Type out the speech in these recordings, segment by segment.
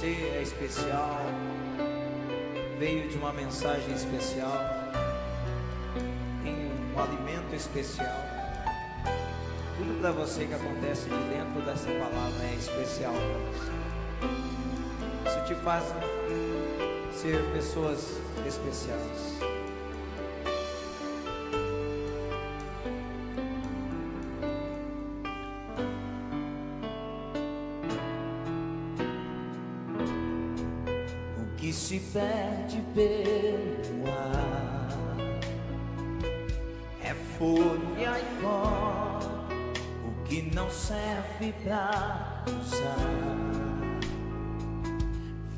Você é especial, veio de uma mensagem especial, tem um alimento especial. Tudo para você que acontece de dentro dessa palavra é especial para você. Isso te faz ser pessoas especiais. Que se perde pelo ar é folha e pó, o que não serve pra usar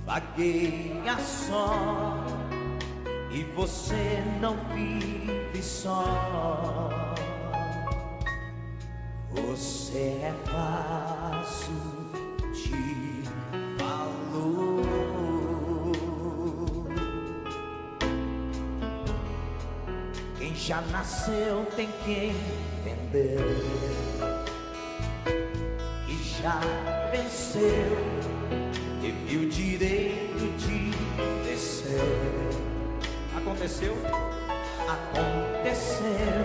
vagueia só, e você não vive só. Você é fácil de valor. Quem já nasceu tem que entender que já venceu, teve o direito de descer. Aconteceu? Aconteceu.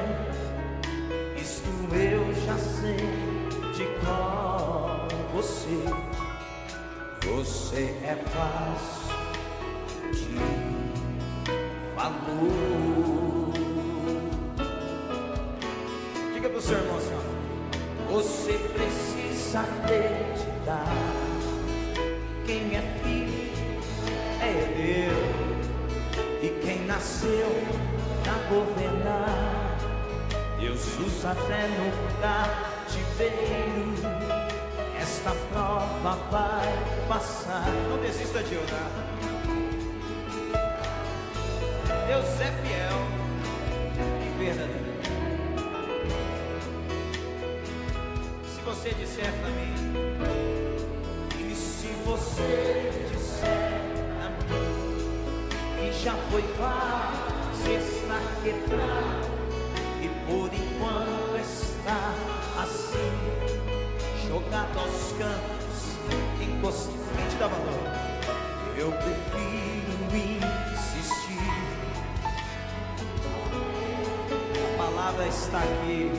Isto eu já sei de cor. Você é fácil de valor. Diga pro seu irmão assim, ó. Você precisa acreditar. Quem é filho é Deus, e quem nasceu pra governar, Deus usa até no cativeiro. Esta prova vai passar. Não desista de orar. Deus é fiel e verdadeiro. Se você disser pra mim, e se você disser pra mim que já foi fácil estar quebrado e por enquanto está assim, jogado aos cantos, inconsciente da valor, eu prefiro insistir. A palavra está aqui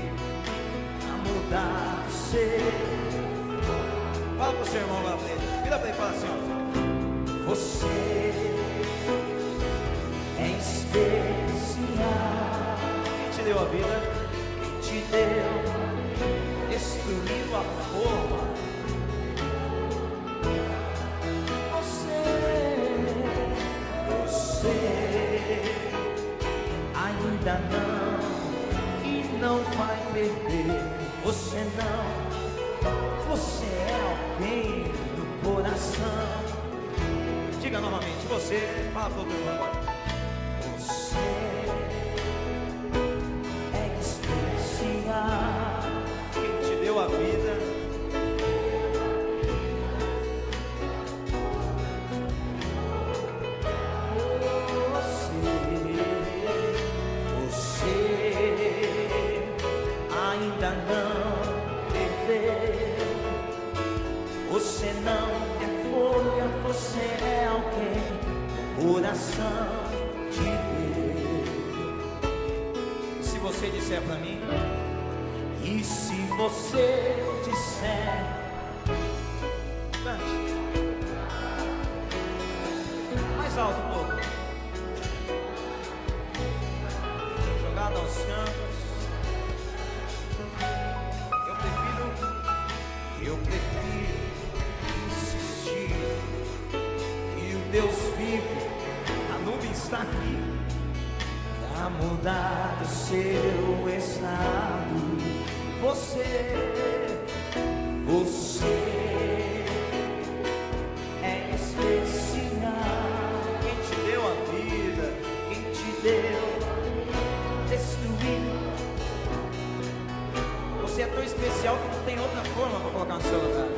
a mudar você. Fala pro seu irmão lá pra ele, vira pra ele e fala assim, ó. Você é especial. Quem te deu a vida? Quem te deu? Destruiu a forma. Você ainda não, e não vai perder. Você é alguém no coração. Diga novamente, você, fala para o teu irmão agora. Você é especial. Quem te deu a vida? Ainda não perdeu. Você não é folha, você é alguém, coração de Deus. Se você disser pra mim, e se você disser, cante mais alto um pouco, jogado aos cantos. Eu prefiro insistir. E o Deus vive, a nuvem está aqui pra mudar o seu estado. Você é especial. Quem te deu a vida, quem te deu destruir. Você é tão especial que não tem outra forma para colocar no seu lugar.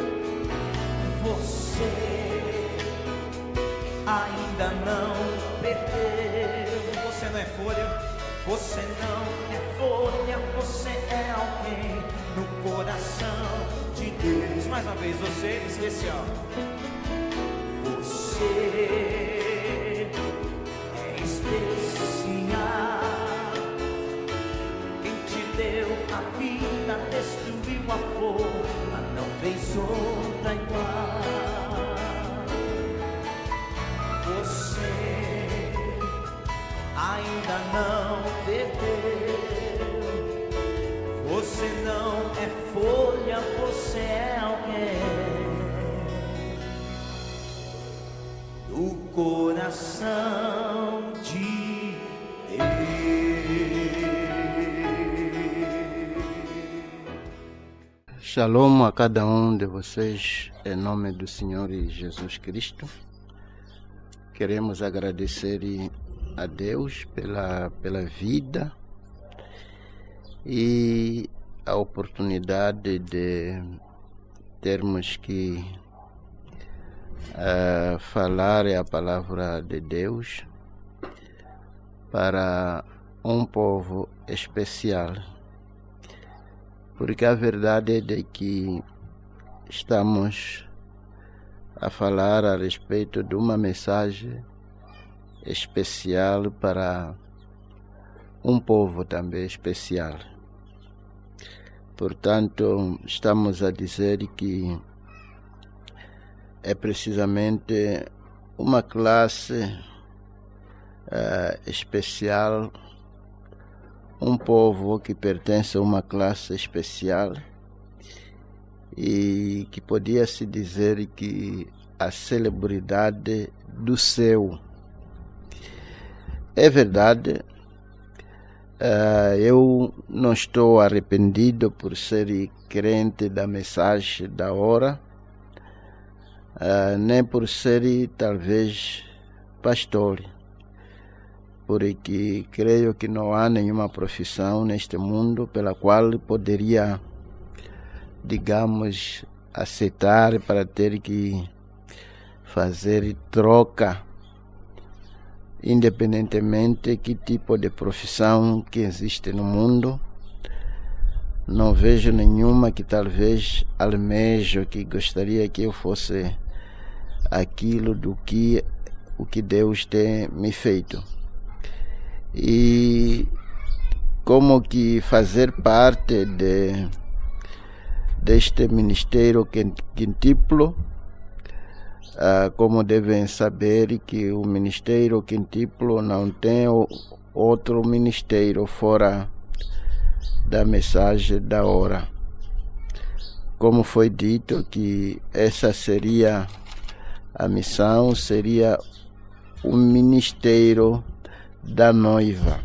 Você ainda não perdeu. Você não é folha, você não é folha, você é alguém no coração de Deus. Mais uma vez, você é especial. tua força não fez outra igual. Você ainda não perdeu. Você não é folha, você é alguém do coração de Deus. Shalom a cada um de vocês, em nome do Senhor Jesus Cristo. Queremos agradecer a Deus pela vida e a oportunidade de termos que falar a palavra de Deus para um povo especial. Porque a verdade é de que estamos a falar a respeito de uma mensagem especial para um povo também especial. Portanto, estamos a dizer que é precisamente uma classe especial, um povo que pertence a uma classe especial e que podia se dizer que a celebridade do céu. É verdade, eu não estou arrependido por ser crente da mensagem da hora, nem por ser talvez pastor, porque creio que não há nenhuma profissão neste mundo pela qual poderia, digamos, aceitar para ter que fazer troca, independentemente que tipo de profissão que existe no mundo. Não vejo nenhuma que talvez almejo, que gostaria que eu fosse aquilo o que Deus tem me feito. E como que fazer parte deste ministério quintuplo, como devem saber que o ministério quintuplo não tem outro ministério fora da mensagem da hora. Como foi dito que essa seria a missão, seria o ministério da noiva,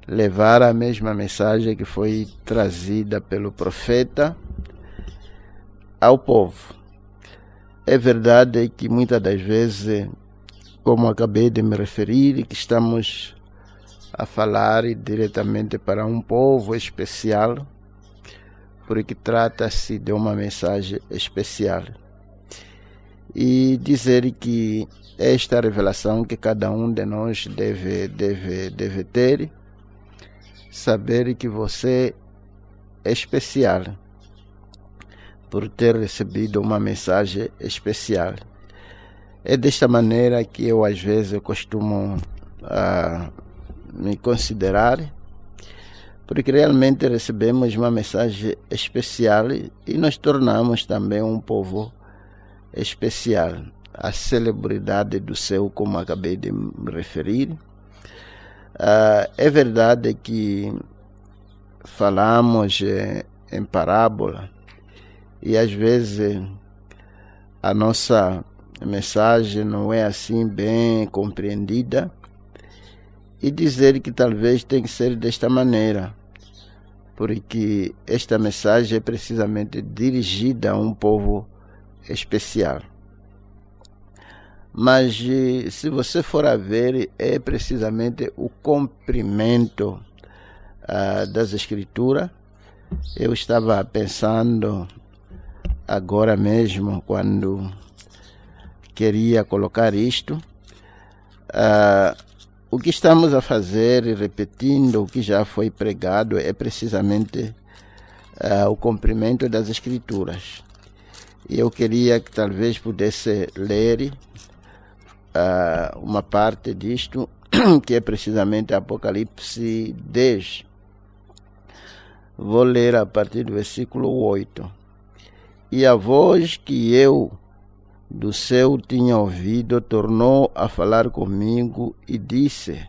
levar a mesma mensagem que foi trazida pelo profeta ao povo. É verdade que muitas das vezes, como acabei de me referir, que estamos a falar diretamente para um povo especial, porque trata-se de uma mensagem especial. E dizer que esta revelação que cada um de nós deve ter, saber que você é especial por ter recebido uma mensagem especial. É desta maneira que eu às vezes costumo me considerar, porque realmente recebemos uma mensagem especial e nos tornamos também um povo especial, a celebridade do céu, como acabei de me referir. É verdade que falamos em parábola e às vezes a nossa mensagem não é assim bem compreendida, e dizer que talvez tem que ser desta maneira, porque esta mensagem é precisamente dirigida a um povo especial. Mas se você for a ver, é precisamente o cumprimento das Escrituras. Eu estava pensando agora mesmo, quando queria colocar isto, o que estamos a fazer, repetindo o que já foi pregado, é precisamente o cumprimento das Escrituras. E eu queria que talvez pudesse ler uma parte disto, que é precisamente Apocalipse 10. Vou ler a partir do versículo 8. E a voz que eu do céu tinha ouvido tornou a falar comigo e disse: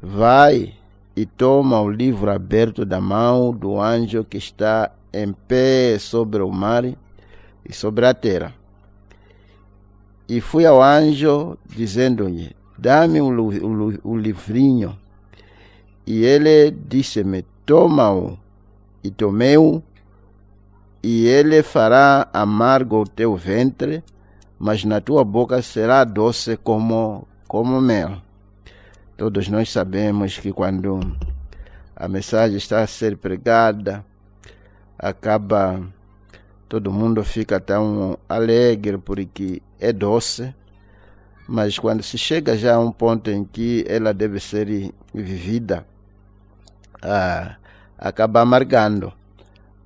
vai e toma o livro aberto da mão do anjo que está em pé sobre o mar e sobre a terra. E fui ao anjo, dizendo-lhe: dá-me o livrinho. E ele disse-me: toma-o. E tomei-o. E ele fará amargo o teu ventre, mas na tua boca será doce como mel. Todos nós sabemos que quando a mensagem está a ser pregada, todo mundo fica tão alegre porque é doce, mas quando se chega já a um ponto em que ela deve ser vivida, acaba amargando,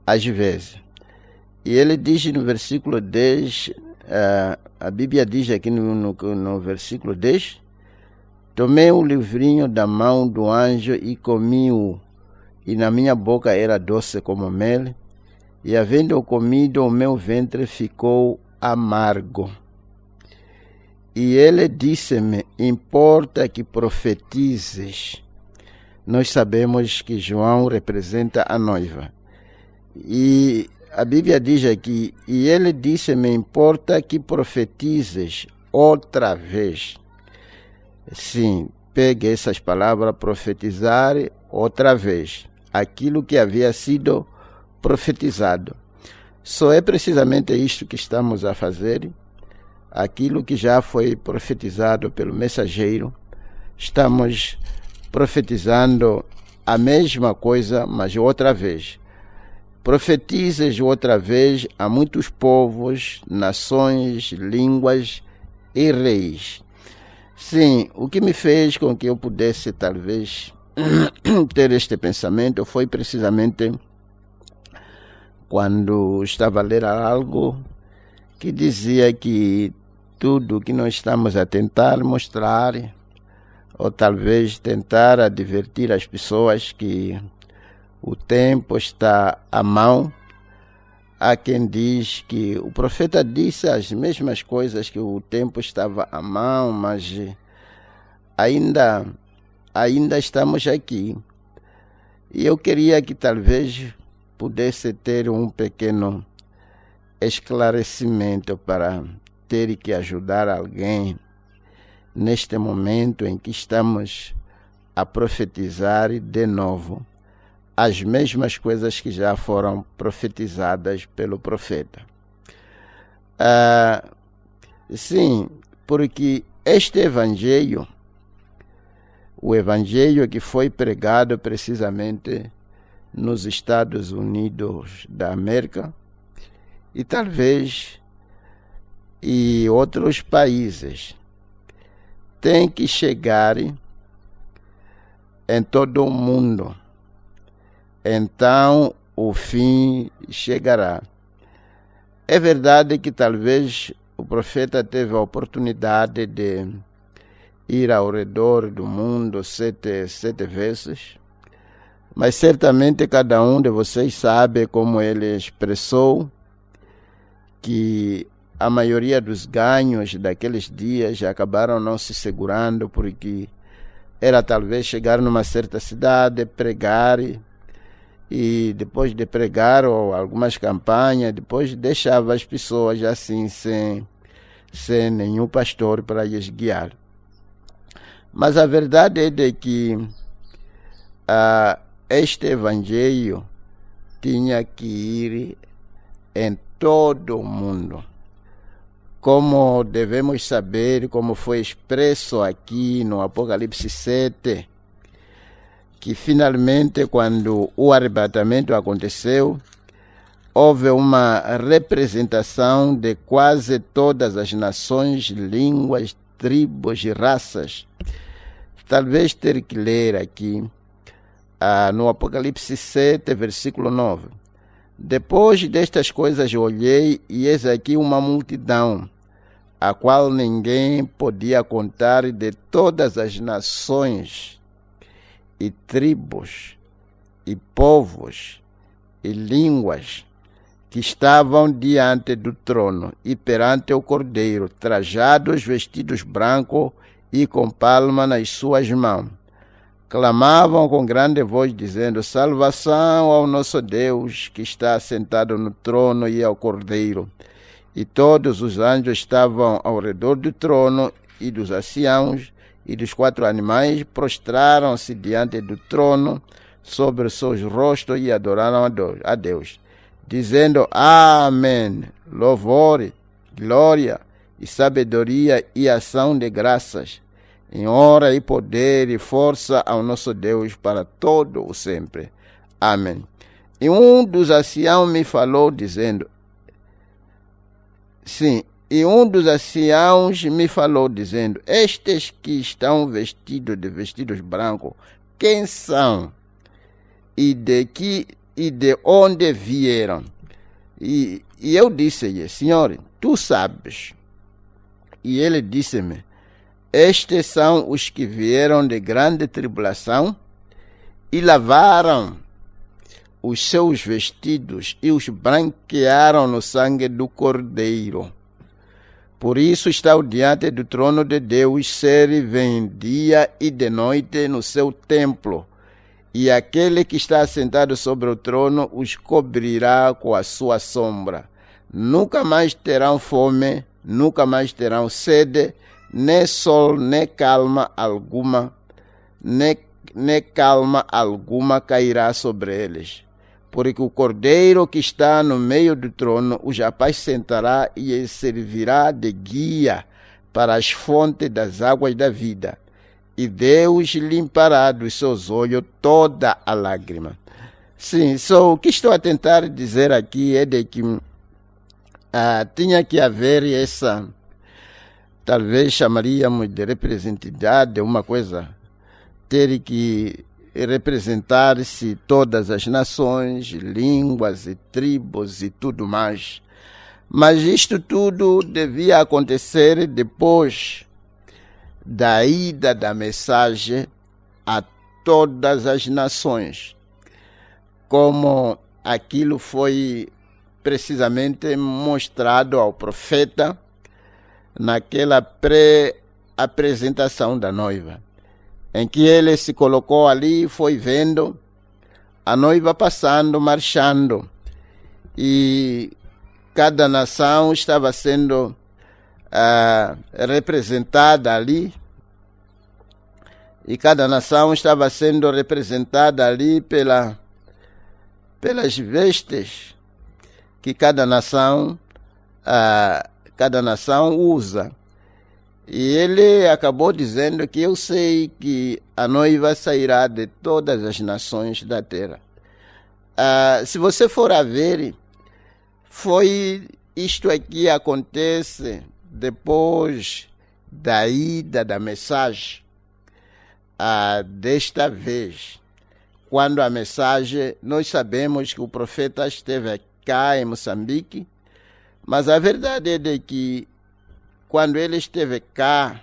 às vezes. E ele diz no versículo 10, a Bíblia diz aqui no versículo 10, tomei o livrinho da mão do anjo e comi-o, e na minha boca era doce como mel, e havendo comido, o meu ventre ficou amargo. E ele disse-me: importa que profetizes. Nós sabemos que João representa a noiva. E a Bíblia diz aqui: e ele disse-me: importa que profetizes outra vez. Sim, pegue essas palavras, profetizar outra vez. Aquilo que havia sido profetizado. Só é precisamente isto que estamos a fazer. Aquilo que já foi profetizado pelo mensageiro, estamos profetizando a mesma coisa, mas outra vez. Profetizes outra vez a muitos povos, nações, línguas e reis. Sim, o que me fez com que eu pudesse talvez ter este pensamento foi precisamente quando estava a ler algo que dizia que tudo que nós estamos a tentar mostrar, ou talvez tentar advertir as pessoas que o tempo está à mão. Há quem diz que o profeta disse as mesmas coisas, que o tempo estava à mão, mas ainda estamos aqui. E eu queria que talvez pudesse ter um pequeno esclarecimento para ter que ajudar alguém neste momento em que estamos a profetizar de novo as mesmas coisas que já foram profetizadas pelo profeta. Sim, porque este evangelho, o evangelho que foi pregado precisamente nos Estados Unidos da América e talvez e outros países, tem que chegar em todo o mundo. Então o fim chegará. É verdade que talvez o profeta teve a oportunidade de ir ao redor do mundo sete vezes, mas certamente cada um de vocês sabe como ele expressou que a maioria dos ganhos daqueles dias acabaram não se segurando, porque era talvez chegar numa certa cidade, pregar, e depois de pregar ou algumas campanhas, depois deixava as pessoas assim sem nenhum pastor para lhes guiar. Mas a verdade é de que este evangelho tinha que ir em todo o mundo. Como devemos saber, como foi expresso aqui no Apocalipse 7, que finalmente, quando o arrebatamento aconteceu, houve uma representação de quase todas as nações, línguas, tribos e raças. Talvez ter que ler aqui no Apocalipse 7, versículo 9. Depois destas coisas olhei, e eis aqui uma multidão, a qual ninguém podia contar, de todas as nações e tribos e povos e línguas que estavam diante do trono e perante o Cordeiro, trajados, vestidos branco e com palma nas suas mãos. Clamavam com grande voz, dizendo: salvação ao nosso Deus, que está sentado no trono, e ao Cordeiro. E todos os anjos estavam ao redor do trono e dos anciãos e dos 4 animais, prostraram-se diante do trono sobre os seus rostos e adoraram a Deus, dizendo: Amém. Louvor, glória e sabedoria e ação de graças, em honra e poder e força ao nosso Deus para todo o sempre. Amém. E um dos anciãos me falou, dizendo: estes que estão vestidos de vestidos brancos, quem são? E de onde vieram? E eu disse-lhe: Senhor, tu sabes. E ele disse-me: estes são os que vieram de grande tribulação e lavaram os seus vestidos e os branquearam no sangue do Cordeiro. Por isso estão diante do trono de Deus, servem dia e de noite no seu templo. E aquele que está sentado sobre o trono os cobrirá com a sua sombra. Nunca mais terão fome, nunca mais terão sede, nem sol, nem calma alguma cairá sobre eles. Porque o Cordeiro que está no meio do trono os apacentará e lhes servirá de guia para as fontes das águas da vida. E Deus limpará dos seus olhos toda a lágrima. Sim, o que estou a tentar dizer aqui é de que tinha que haver essa, talvez chamaríamos de representatividade, uma coisa, ter que representar-se todas as nações, línguas e tribos e tudo mais. Mas isto tudo devia acontecer depois da ida da mensagem a todas as nações, como aquilo foi precisamente mostrado ao profeta naquela pré-apresentação da noiva, em que ele se colocou ali e foi vendo a noiva passando, marchando, e cada nação estava sendo representada ali, e cada nação estava sendo representada ali pelas vestes que cada nação usa. E ele acabou dizendo que eu sei que a noiva sairá de todas as nações da terra. Se você for a ver, foi isto aqui acontece depois da ida da mensagem. Desta vez, quando a mensagem, nós sabemos que o profeta esteve cá em Moçambique, mas a verdade é de que quando ele esteve cá,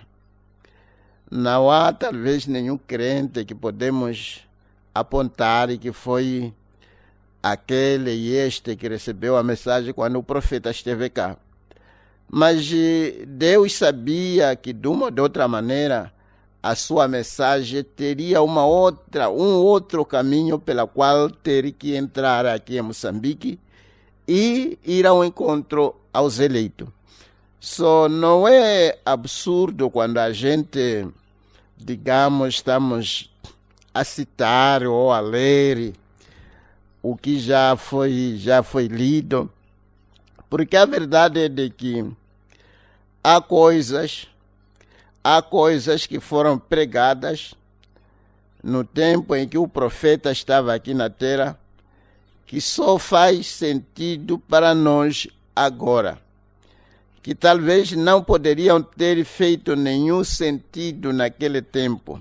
não há talvez nenhum crente que podemos apontar e que foi aquele e este que recebeu a mensagem quando o profeta esteve cá. Mas Deus sabia que de uma ou de outra maneira a sua mensagem teria um outro caminho pela qual teria que entrar aqui em Moçambique e ir ao encontro aos eleitos. Não é absurdo quando a gente, digamos, estamos a citar ou a ler o que já foi lido, porque a verdade é de que há coisas que foram pregadas no tempo em que o profeta estava aqui na terra, que só faz sentido para nós agora, que talvez não poderiam ter feito nenhum sentido naquele tempo.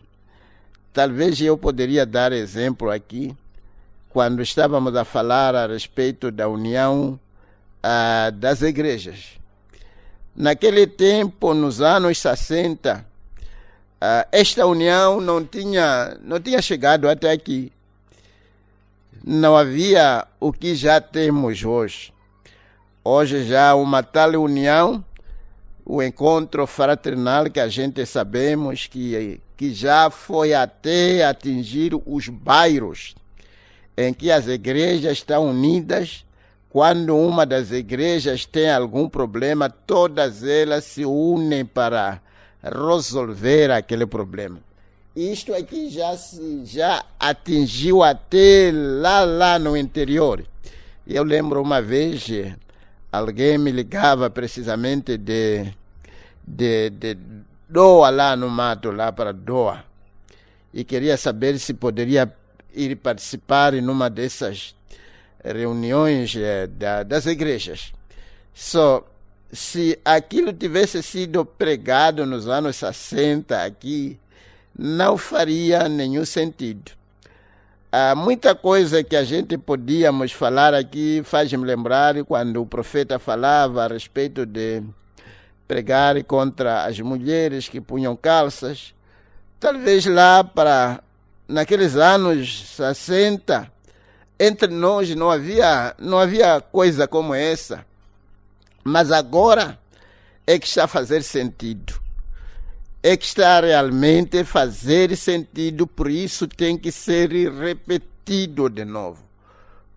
Talvez eu poderia dar exemplo aqui, quando estávamos a falar a respeito da união das igrejas. Naquele tempo, nos anos 60, esta união não tinha chegado até aqui. não havia o que já temos hoje. Hoje já há uma tal união, o encontro fraternal que a gente sabemos que já foi até atingir os bairros, em que as igrejas estão unidas. Quando uma das igrejas tem algum problema, todas elas se unem para resolver aquele problema. Isto aqui já atingiu até lá no interior. Eu lembro uma vez, alguém me ligava precisamente de Doa, lá no mato, lá para Doa, e queria saber se poderia ir participar em uma dessas reuniões das igrejas. Se aquilo tivesse sido pregado nos anos 60 aqui, não faria nenhum sentido. Há muita coisa que a gente podíamos falar aqui, faz-me lembrar quando o profeta falava a respeito de pregar contra as mulheres que punham calças. Talvez naqueles anos 60, entre nós não havia coisa como essa. Mas agora é que está a fazer sentido. É que está a realmente fazer sentido, por isso tem que ser repetido de novo.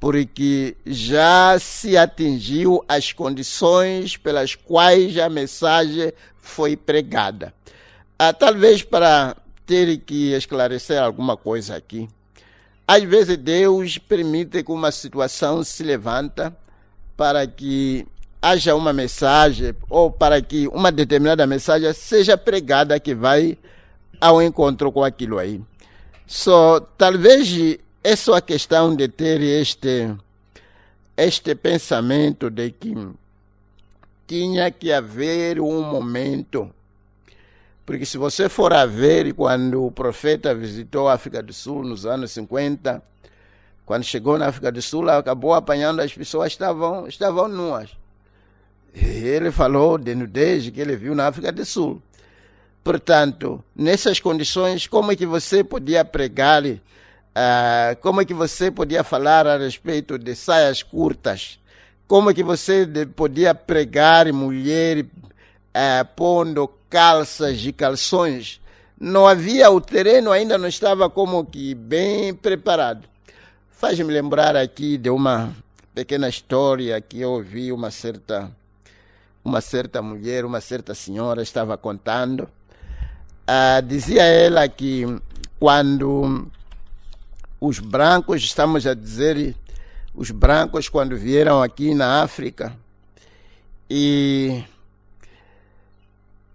Porque já se atingiu as condições pelas quais a mensagem foi pregada. Talvez para ter que esclarecer alguma coisa aqui. Às vezes Deus permite que uma situação se levanta para que haja uma mensagem, ou para que uma determinada mensagem seja pregada que vai ao encontro com aquilo aí. Talvez é só a questão de ter este pensamento de que tinha que haver um momento. Porque se você for a ver, quando o profeta visitou a África do Sul nos anos 50, quando chegou na África do Sul, acabou apanhando as pessoas que estavam nuas. Ele falou de nudez que ele viu na África do Sul. Portanto, nessas condições, como é que você podia pregar, como é que você podia falar a respeito de saias curtas? Como é que você podia pregar mulher pondo calças e calções? Não havia, o terreno ainda não estava como que bem preparado. Faz-me lembrar aqui de uma pequena história que eu ouvi uma certa mulher, uma certa senhora estava contando. Dizia ela que quando os brancos, estamos a dizer, os brancos quando vieram aqui na África, e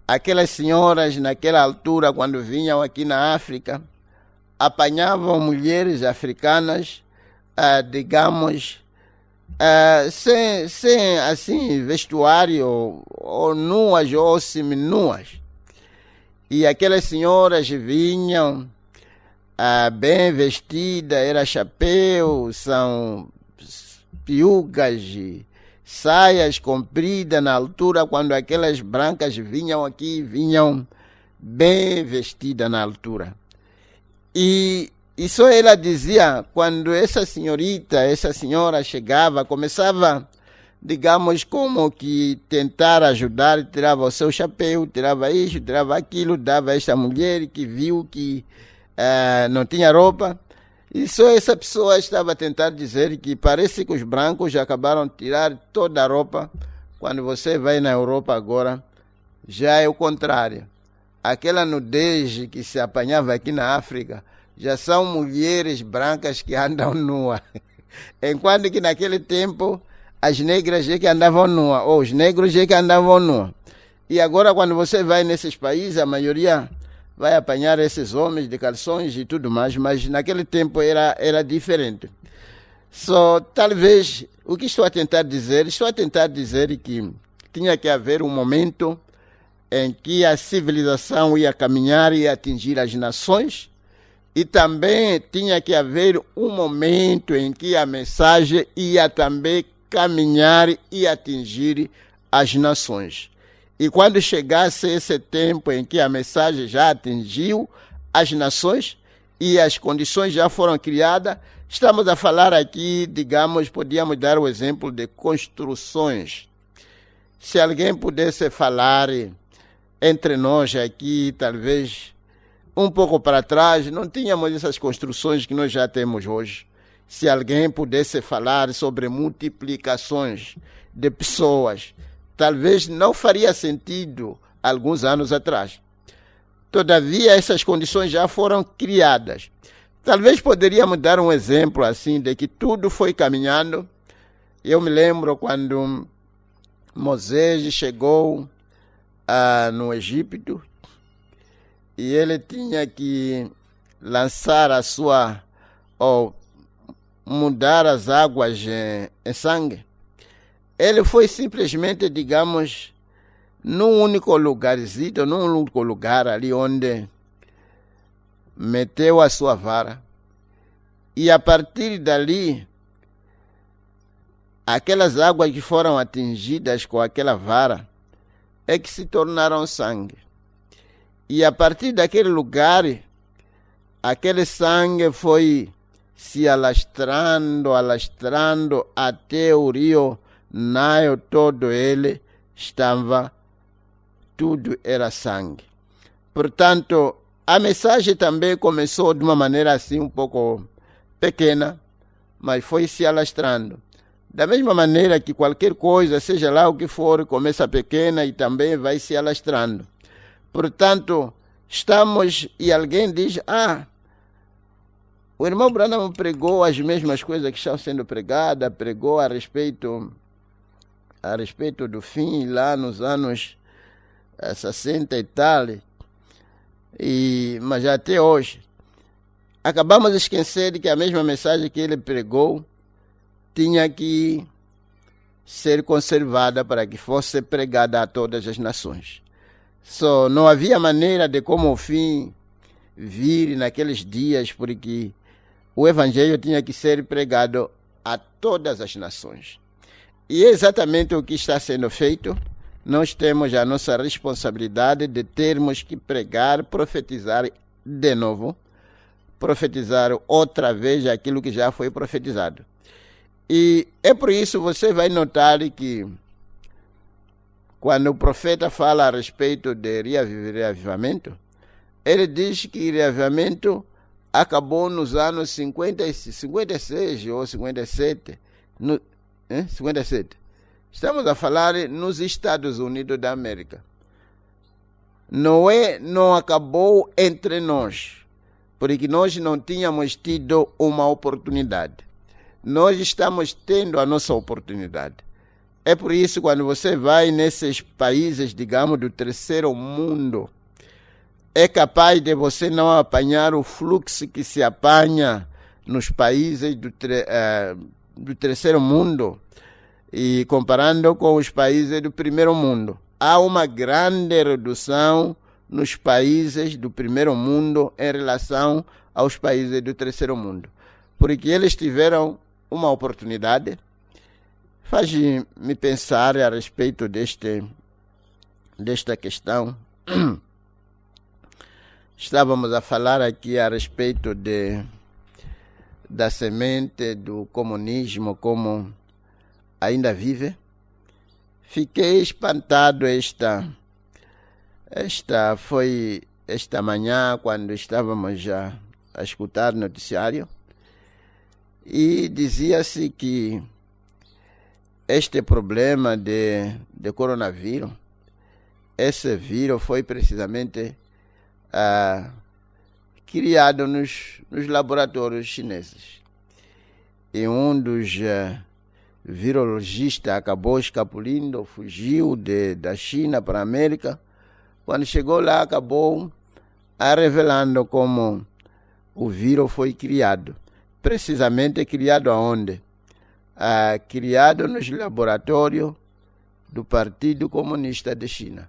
aquelas senhoras naquela altura, quando vinham aqui na África, apanhavam mulheres africanas, digamos, sem assim vestuário, ou nuas ou seminuas. E aquelas senhoras vinham bem vestidas, era chapéu, são piugas, saias compridas na altura. Quando aquelas brancas vinham aqui, vinham bem vestidas na altura. E só ela dizia, quando essa senhora chegava, começava, digamos, como que tentar ajudar, tirava o seu chapéu, tirava isso, tirava aquilo, dava a esta mulher que viu que não tinha roupa. E só essa pessoa estava a tentar dizer que parece que os brancos já acabaram de tirar toda a roupa. Quando você vai na Europa agora, já é o contrário. Aquela nudez que se apanhava aqui na África, já são mulheres brancas que andam nuas. Enquanto que naquele tempo, as negras é que andavam nuas, ou os negros é que andavam nuas. E agora, quando você vai nesses países, a maioria vai apanhar esses homens de calções e tudo mais, mas naquele tempo era diferente. Talvez, o que estou a tentar dizer? Estou a tentar dizer que tinha que haver um momento em que a civilização ia caminhar e atingir as nações, e também tinha que haver um momento em que a mensagem ia também caminhar e atingir as nações. E quando chegasse esse tempo em que a mensagem já atingiu as nações, e as condições já foram criadas. Estamos a falar aqui, digamos, podíamos dar o exemplo de construções. Se alguém pudesse falar entre nós aqui, talvez um pouco para trás, não tínhamos essas construções que nós já temos hoje. Se alguém pudesse falar sobre multiplicações de pessoas, talvez não faria sentido alguns anos atrás. Todavia, essas condições já foram criadas. Talvez poderíamos dar um exemplo assim de que tudo foi caminhando. Eu me lembro quando Moisés chegou no Egito e ele tinha que lançar a sua, ou mudar as águas em sangue. Ele foi simplesmente, digamos, num único lugarzinho, num único lugar ali onde meteu a sua vara. E a partir dali, aquelas águas que foram atingidas com aquela vara é que se tornaram sangue. E a partir daquele lugar, aquele sangue foi se alastrando até o rio Nilo, todo ele estava, tudo era sangue. Portanto, a mensagem também começou de uma maneira assim um pouco pequena, mas foi se alastrando. Da mesma maneira que qualquer coisa, seja lá o que for, começa pequena e também vai se alastrando. Portanto, estamos, e alguém diz, o irmão Branham pregou as mesmas coisas que estão sendo pregadas, pregou a respeito do fim, lá nos anos 60 e tal, mas até hoje. Acabamos de esquecer que a mesma mensagem que ele pregou tinha que ser conservada para que fosse pregada a todas as nações. Não havia maneira de como o fim vir naqueles dias, porque o evangelho tinha que ser pregado a todas as nações. E é exatamente o que está sendo feito. Nós temos a nossa responsabilidade de termos que pregar, profetizar de novo, profetizar outra vez aquilo que já foi profetizado. E é por isso você vai notar que quando o profeta fala a respeito de reavivamento, ele diz que reavivamento acabou nos anos 56 ou 57. 57. Estamos a falar nos Estados Unidos da América. Não acabou entre nós, porque nós não tínhamos tido uma oportunidade. Nós estamos tendo a nossa oportunidade. É por isso, quando você vai nesses países, digamos, do terceiro mundo, é capaz de você não apanhar o fluxo que se apanha nos países do terceiro mundo, e comparando com os países do primeiro mundo. Há uma grande redução nos países do primeiro mundo em relação aos países do terceiro mundo, porque eles tiveram uma oportunidade. Faz-me pensar a respeito desta questão. Estávamos a falar aqui a respeito da semente do comunismo, como ainda vive. Fiquei espantado esta manhã, quando estávamos já a escutar o noticiário, e dizia-se que este problema de coronavírus, esse vírus foi precisamente criado nos laboratórios chineses. E um dos virologistas acabou escapulindo, fugiu da China para a América. Quando chegou lá, acabou revelando como o vírus foi criado. Precisamente criado aonde? Criado nos laboratórios do Partido Comunista de China.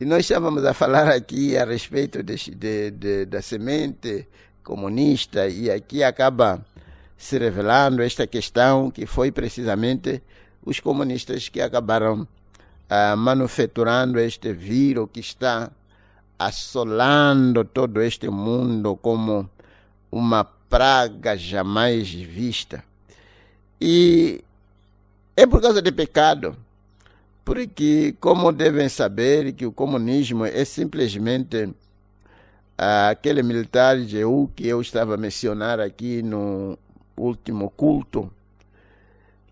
E nós estávamos a falar aqui a respeito da semente comunista, e aqui acaba se revelando esta questão que foi precisamente os comunistas que acabaram manufaturando este vírus que está assolando todo este mundo como uma praga jamais vista. E é por causa de pecado, porque, como devem saber, que o comunismo é simplesmente aquele militar Jeú que eu estava a mencionar aqui no último culto,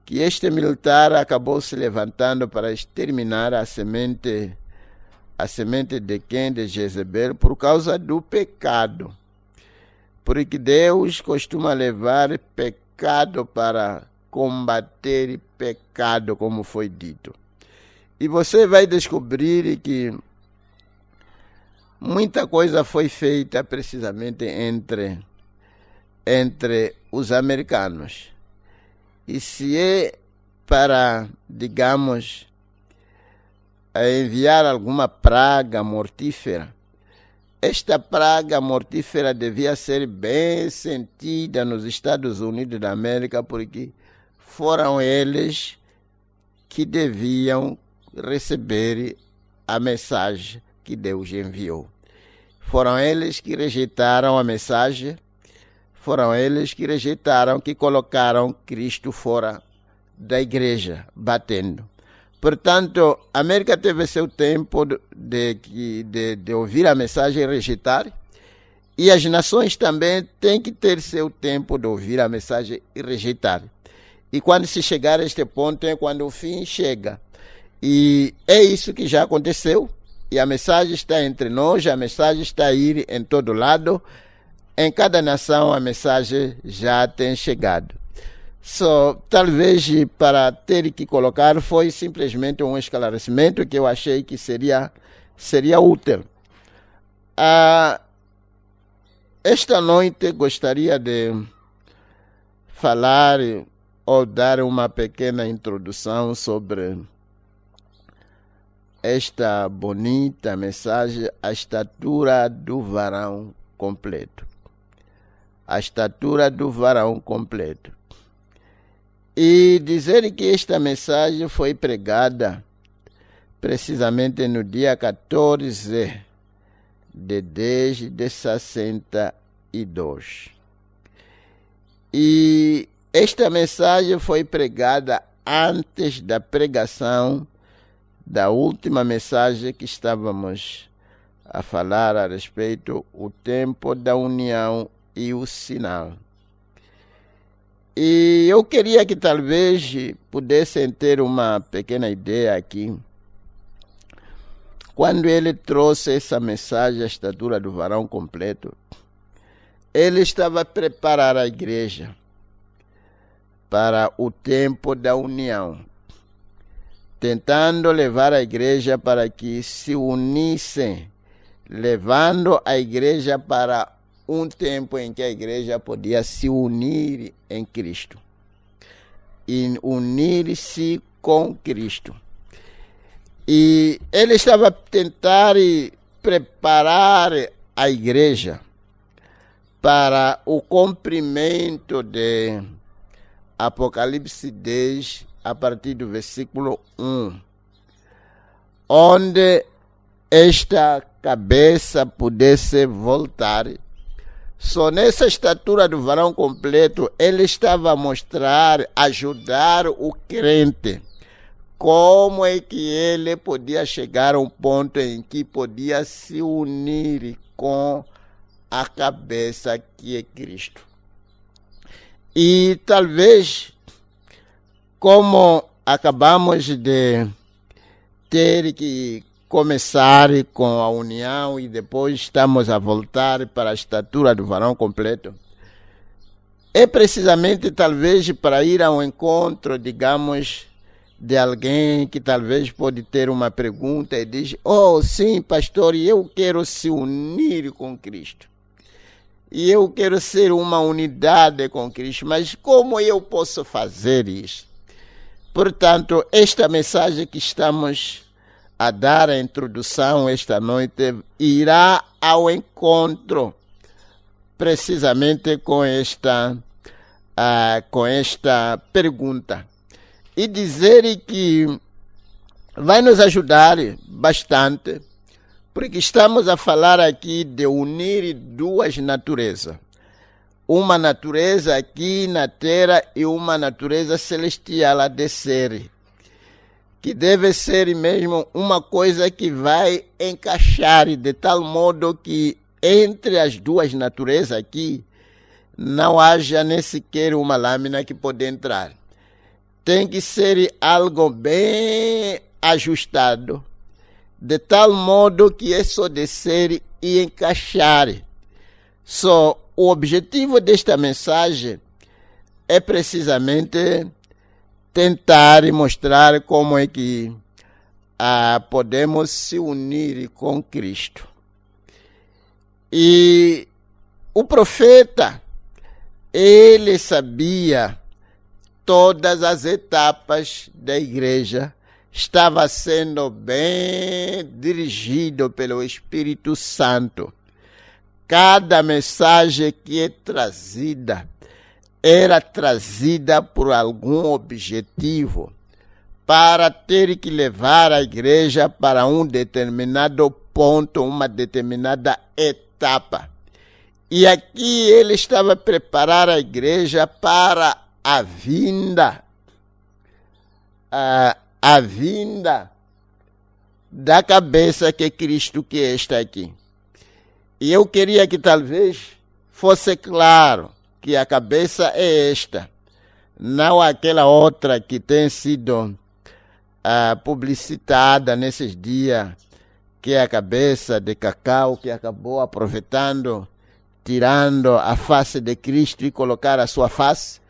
que este militar acabou se levantando para exterminar a semente de quem? De Jezebel, por causa do pecado. Porque Deus costuma levar pecado para combater pecado, como foi dito. E você vai descobrir que muita coisa foi feita precisamente entre os americanos. E se é para, digamos, enviar alguma praga mortífera, esta praga mortífera devia ser bem sentida nos Estados Unidos da América, porque foram eles que deviam receber a mensagem que Deus enviou. Foram eles que rejeitaram a mensagem, foram eles que rejeitaram, que colocaram Cristo fora da igreja, batendo. Portanto, a América teve seu tempo de ouvir a mensagem e rejeitar, e as nações também têm que ter seu tempo de ouvir a mensagem e rejeitar. E quando se chegar a este ponto é quando o fim chega. E é isso que já aconteceu, e a mensagem está entre nós, a mensagem está a ir em todo lado. Em cada nação a mensagem já tem chegado. Talvez para ter que colocar foi simplesmente um esclarecimento que eu achei que seria útil. Esta noite gostaria de falar ou dar uma pequena introdução sobre esta bonita mensagem, a estatura do varão completo. A estatura do varão completo. E dizer que esta mensagem foi pregada precisamente no dia 14 de 10 de 62. E esta mensagem foi pregada antes da pregação da última mensagem que estávamos a falar a respeito, o tempo da união e o sinal. E eu queria que talvez pudessem ter uma pequena ideia aqui. Quando ele trouxe essa mensagem, a estatura do varão completo, ele estava a preparar a igreja para o tempo da união, tentando levar a igreja para que se unissem, levando a igreja para um tempo em que a igreja podia se unir em Cristo e unir-se com Cristo. E ele estava a tentar preparar a igreja para o cumprimento de Apocalipse 10, a partir do versículo 1, onde esta cabeça pudesse voltar. Só nessa estatura do varão completo, ele estava a mostrar, ajudar o crente, como é que ele podia chegar a um ponto em que podia se unir com a cabeça que é Cristo. E talvez, como acabamos de ter que começar com a união e depois estamos a voltar para a estatura do varão completo, é precisamente talvez para ir ao encontro, digamos, de alguém que talvez pode ter uma pergunta e diz: oh, sim, pastor, eu quero se unir com Cristo. E eu quero ser uma unidade com Cristo, mas como eu posso fazer isso? Portanto, esta mensagem que estamos a dar a introdução esta noite irá ao encontro precisamente com esta pergunta. E dizer que vai nos ajudar bastante, porque estamos a falar aqui de unir duas naturezas. uma natureza aqui na terra e uma natureza celestial a descer, que deve ser mesmo uma coisa que vai encaixar de tal modo que entre as duas naturezas aqui não haja nem sequer uma lâmina que pode entrar. Tem que ser algo bem ajustado, de tal modo que é só descer e encaixar. Só o objetivo desta mensagem é precisamente tentar mostrar como é que podemos se unir com Cristo. E o profeta, ele sabia todas as etapas da igreja, estava sendo bem dirigido pelo Espírito Santo. Cada mensagem que é trazida era trazida por algum objetivo, para ter que levar a igreja para um determinado ponto, uma determinada etapa. E aqui ele estava a preparar a igreja para a vinda, a vinda da cabeça que Cristo que está aqui. E eu queria que talvez fosse claro que a cabeça é esta, não aquela outra que tem sido publicitada nesses dias, que é a cabeça de Cacau, que acabou aproveitando, tirando a face de Cristo e colocar a sua face.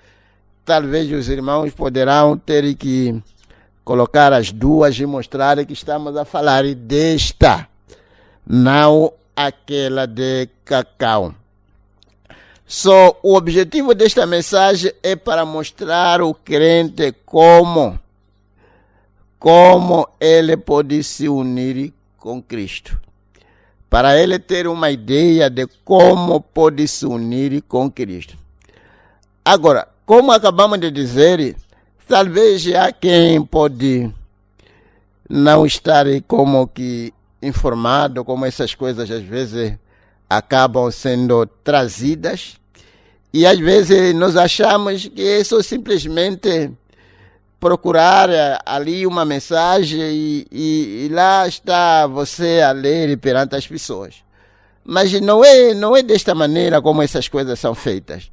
Talvez os irmãos poderão ter que colocar as duas e mostrar que estamos a falar desta, não aquela de Cacau. Só o objetivo desta mensagem é para mostrar ao crente como ele pode se unir com Cristo. Para ele ter uma ideia de como pode se unir com Cristo. Agora, como acabamos de dizer, talvez há quem pode não estar como que informado como essas coisas às vezes acabam sendo trazidas, e às vezes nós achamos que é só simplesmente procurar ali uma mensagem e lá está você a ler perante as pessoas. Mas não é desta maneira como essas coisas são feitas.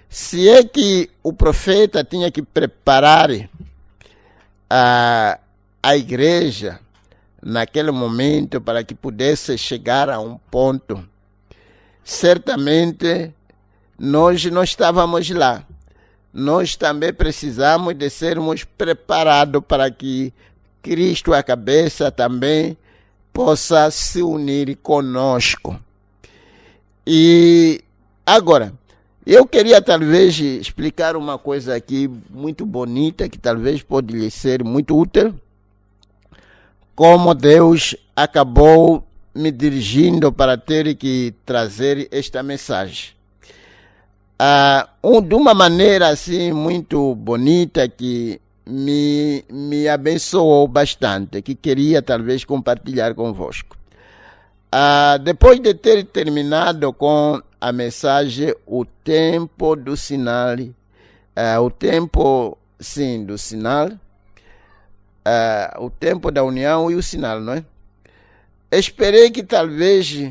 Se é que o profeta tinha que preparar a igreja naquele momento para que pudesse chegar a um ponto, certamente nós não estávamos lá. Nós também precisamos de sermos preparados para que Cristo, a cabeça, também possa se unir conosco. E agora, eu queria talvez explicar uma coisa aqui muito bonita, que talvez pode lhe ser muito útil, como Deus acabou me dirigindo para ter que trazer esta mensagem. De uma maneira assim muito bonita que me abençoou bastante, que queria talvez compartilhar convosco. Depois de ter terminado com a mensagem O Tempo do Sinal, o tempo, sim, do sinal, o tempo da união e o sinal, não é? Esperei que talvez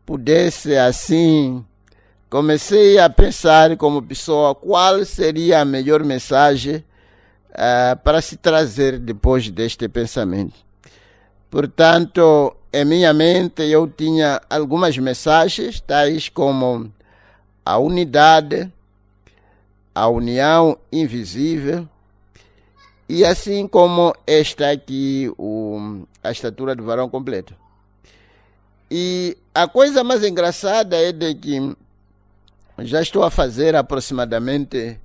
pudesse assim. Comecei a pensar como pessoa qual seria a melhor mensagem para se trazer depois deste pensamento. Portanto, em minha mente eu tinha algumas mensagens, tais como a unidade, a união invisível, e assim como esta aqui, a estatura do varão completo. E a coisa mais engraçada é de que já estou a fazer aproximadamente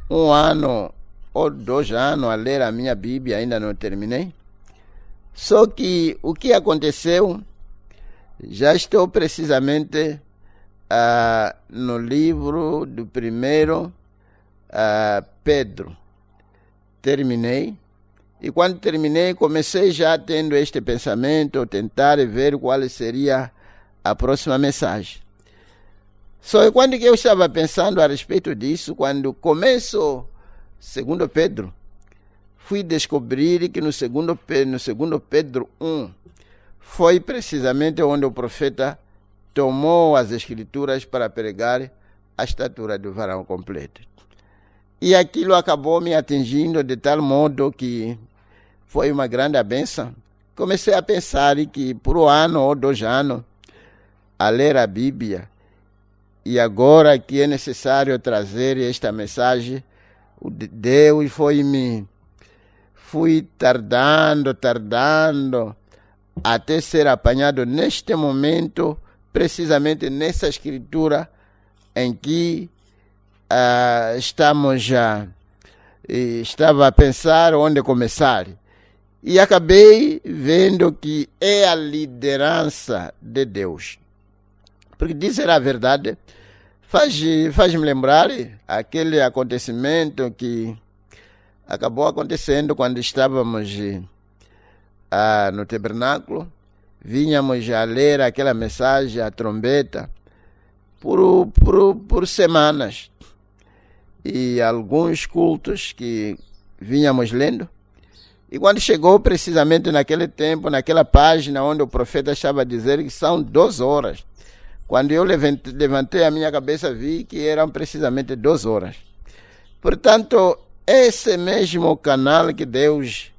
1 ano ou 2 anos a ler a minha Bíblia, ainda não terminei. Só que o que aconteceu, já estou precisamente no livro do primeiro Pedro. Terminei. E quando terminei, comecei já tendo este pensamento, tentar ver qual seria a próxima mensagem. Só que quando eu estava pensando a respeito disso, quando começo segundo Pedro, fui descobrir que no segundo Pedro 1, foi precisamente onde o profeta tomou as escrituras para pregar a estatura do varão completo. E aquilo acabou me atingindo de tal modo que foi uma grande bênção. Comecei a pensar que por 1 ano ou 2 anos, a ler a Bíblia, e agora que é necessário trazer esta mensagem, Deus fui tardando, até ser apanhado neste momento, precisamente nessa escritura em que estava a pensar onde começar. E acabei vendo que é a liderança de Deus. Porque dizer a verdade faz-me lembrar aquele acontecimento que acabou acontecendo quando estávamos no tabernáculo. Vínhamos a ler aquela mensagem, a trombeta, por semanas. E alguns cultos que vínhamos lendo. E quando chegou precisamente naquele tempo, naquela página onde o profeta estava a dizer que são 2 horas, quando eu levantei a minha cabeça, vi que eram precisamente 2 horas. Portanto, esse mesmo canal que Deus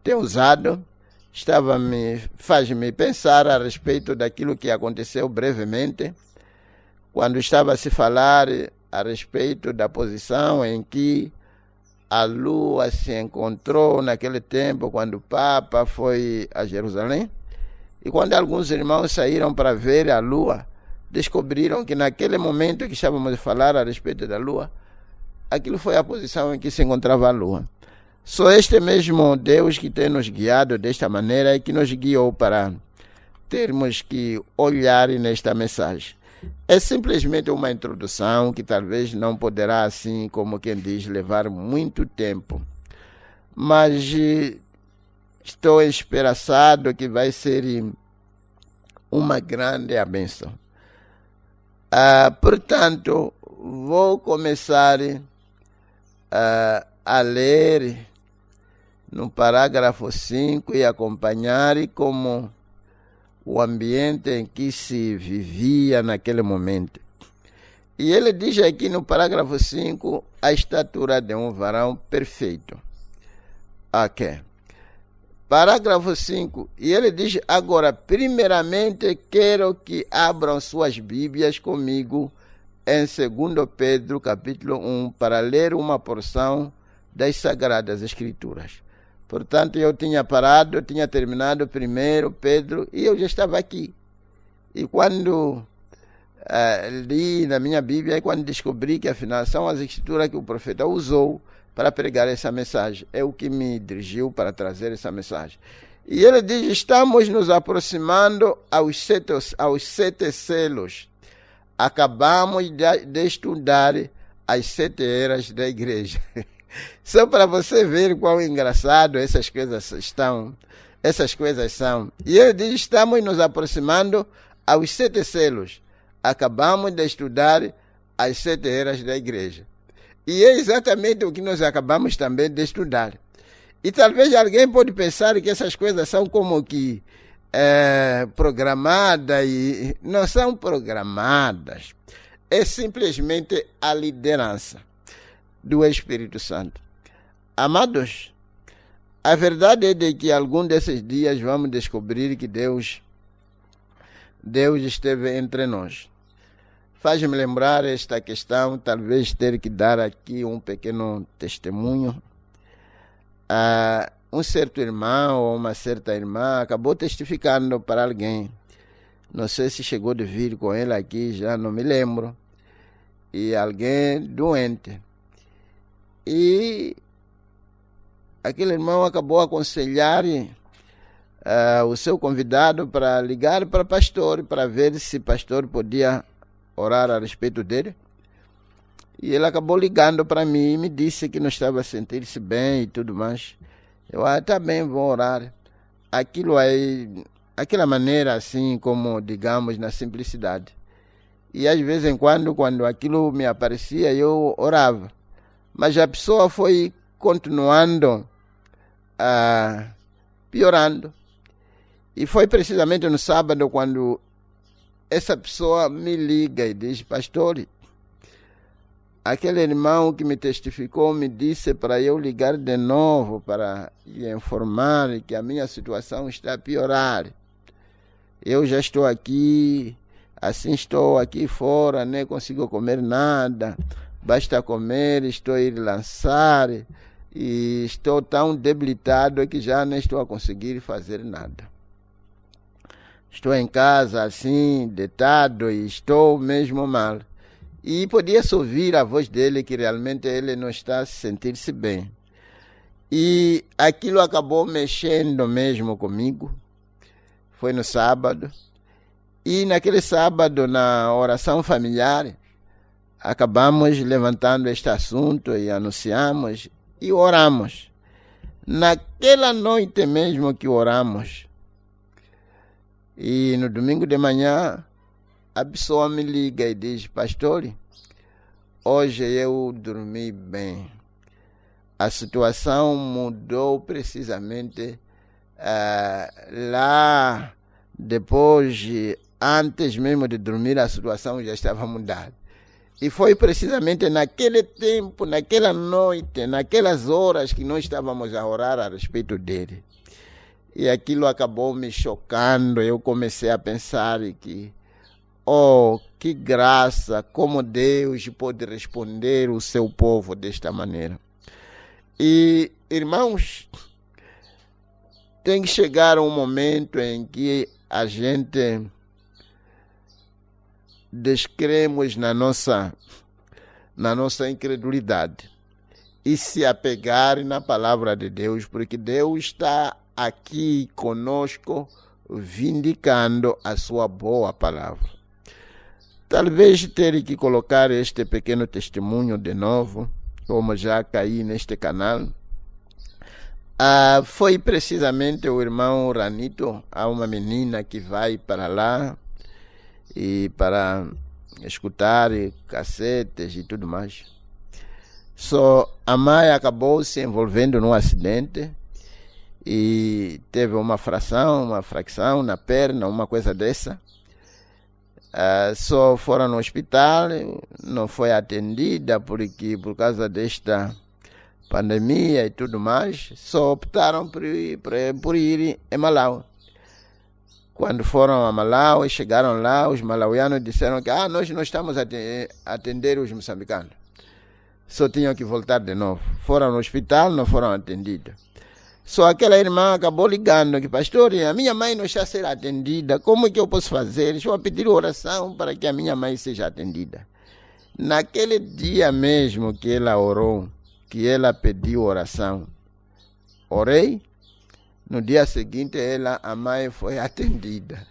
tem usado faz-me pensar a respeito daquilo que aconteceu brevemente, quando estava a se falar a respeito da posição em que a lua se encontrou naquele tempo, quando o Papa foi a Jerusalém. E quando alguns irmãos saíram para ver a lua, descobriram que naquele momento que estávamos a falar a respeito da lua, aquilo foi a posição em que se encontrava a lua. Só este mesmo Deus que tem nos guiado desta maneira e que nos guiou para termos que olhar nesta mensagem. É simplesmente uma introdução que talvez não poderá, assim como quem diz, levar muito tempo. Mas estou esperançado que vai ser uma grande bênção. Portanto, vou começar a ler no parágrafo 5 e acompanhar como o ambiente em que se vivia naquele momento. E ele diz aqui no parágrafo 5, a estatura de um varão perfeito. Ok. Parágrafo 5, e ele diz, agora, primeiramente, quero que abram suas Bíblias comigo em 2 Pedro, capítulo 1, para ler uma porção das Sagradas Escrituras. Portanto, eu tinha parado, tinha terminado primeiro Pedro, e eu já estava aqui. E quando li na minha Bíblia, é quando descobri que afinal são as escrituras que o profeta usou para pregar essa mensagem. É o que me dirigiu para trazer essa mensagem. E ele diz, estamos nos aproximando aos 7 selos. Acabamos de estudar as 7 eras da igreja. Só para você ver quão engraçado essas coisas são. E ele diz, estamos nos aproximando aos 7 selos. Acabamos de estudar as 7 eras da igreja. E é exatamente o que nós acabamos também de estudar. E talvez alguém pode pensar que essas coisas são como que programadas, e não são programadas. É simplesmente a liderança do Espírito Santo. Amados, a verdade é de que algum desses dias vamos descobrir que Deus esteve entre nós. Faz-me lembrar esta questão, talvez ter que dar aqui um pequeno testemunho. Um certo irmão ou uma certa irmã acabou testificando para alguém. Não sei se chegou de vir com ele aqui, já não me lembro. E alguém doente. E aquele irmão acabou a aconselhar o seu convidado para ligar para o pastor, para ver se o pastor podia orar a respeito dele. E ele acabou ligando para mim e me disse que não estava a sentir-se bem e tudo mais. Eu, tá bem, vou orar. Aquela maneira assim, como digamos, na simplicidade. e às vezes em quando aquilo me aparecia, eu orava. Mas a pessoa foi continuando piorando. E foi precisamente no sábado quando essa pessoa me liga e diz: pastor, aquele irmão que me testificou me disse para eu ligar de novo para lhe informar que a minha situação está a piorar. Eu já estou aqui, assim estou aqui fora, nem consigo comer nada, basta comer, estou a ir lançar e estou tão debilitado que já não estou a conseguir fazer nada. Estou em casa assim, deitado, e estou mesmo mal. E podia-se ouvir a voz dele que realmente ele não está a sentir-se bem. E aquilo acabou mexendo mesmo comigo. Foi no sábado. E naquele sábado, na oração familiar, acabamos levantando este assunto e anunciamos e oramos. Naquela noite mesmo que oramos, e no domingo de manhã, a pessoa me liga e diz: pastor, hoje eu dormi bem. A situação mudou precisamente lá, depois, antes mesmo de dormir, a situação já estava mudada. E foi precisamente naquele tempo, naquela noite, naquelas horas que nós estávamos a orar a respeito dele. E aquilo acabou me chocando. Eu comecei a pensar que, oh, que graça, como Deus pode responder o seu povo desta maneira. E, irmãos, tem que chegar um momento em que a gente descremos na nossa incredulidade e se apegar na palavra de Deus, porque Deus está aqui conosco, vindicando a sua boa palavra. Talvez ter que colocar este pequeno testemunho de novo, como já caí neste canal, foi precisamente o irmão Ranito, há uma menina que vai para lá e para escutar cassetes e tudo mais. Só a mãe acabou se envolvendo num acidente e teve uma fracção na perna, uma coisa dessa. Só foram no hospital, não foi atendida por causa desta pandemia e tudo mais. Só optaram por ir em Malau. Quando foram a Malau e chegaram lá, os malauianos disseram que nós não estamos a atender os moçambicanos. Só tinham que voltar de novo. Foram no hospital, não foram atendidos. Só aquela irmã acabou ligando que: pastor, a minha mãe não está a ser atendida, como que eu posso fazer? Estou a pedir oração para que a minha mãe seja atendida. Naquele dia mesmo que ela orou, que ela pediu oração, orei, no dia seguinte a mãe foi atendida.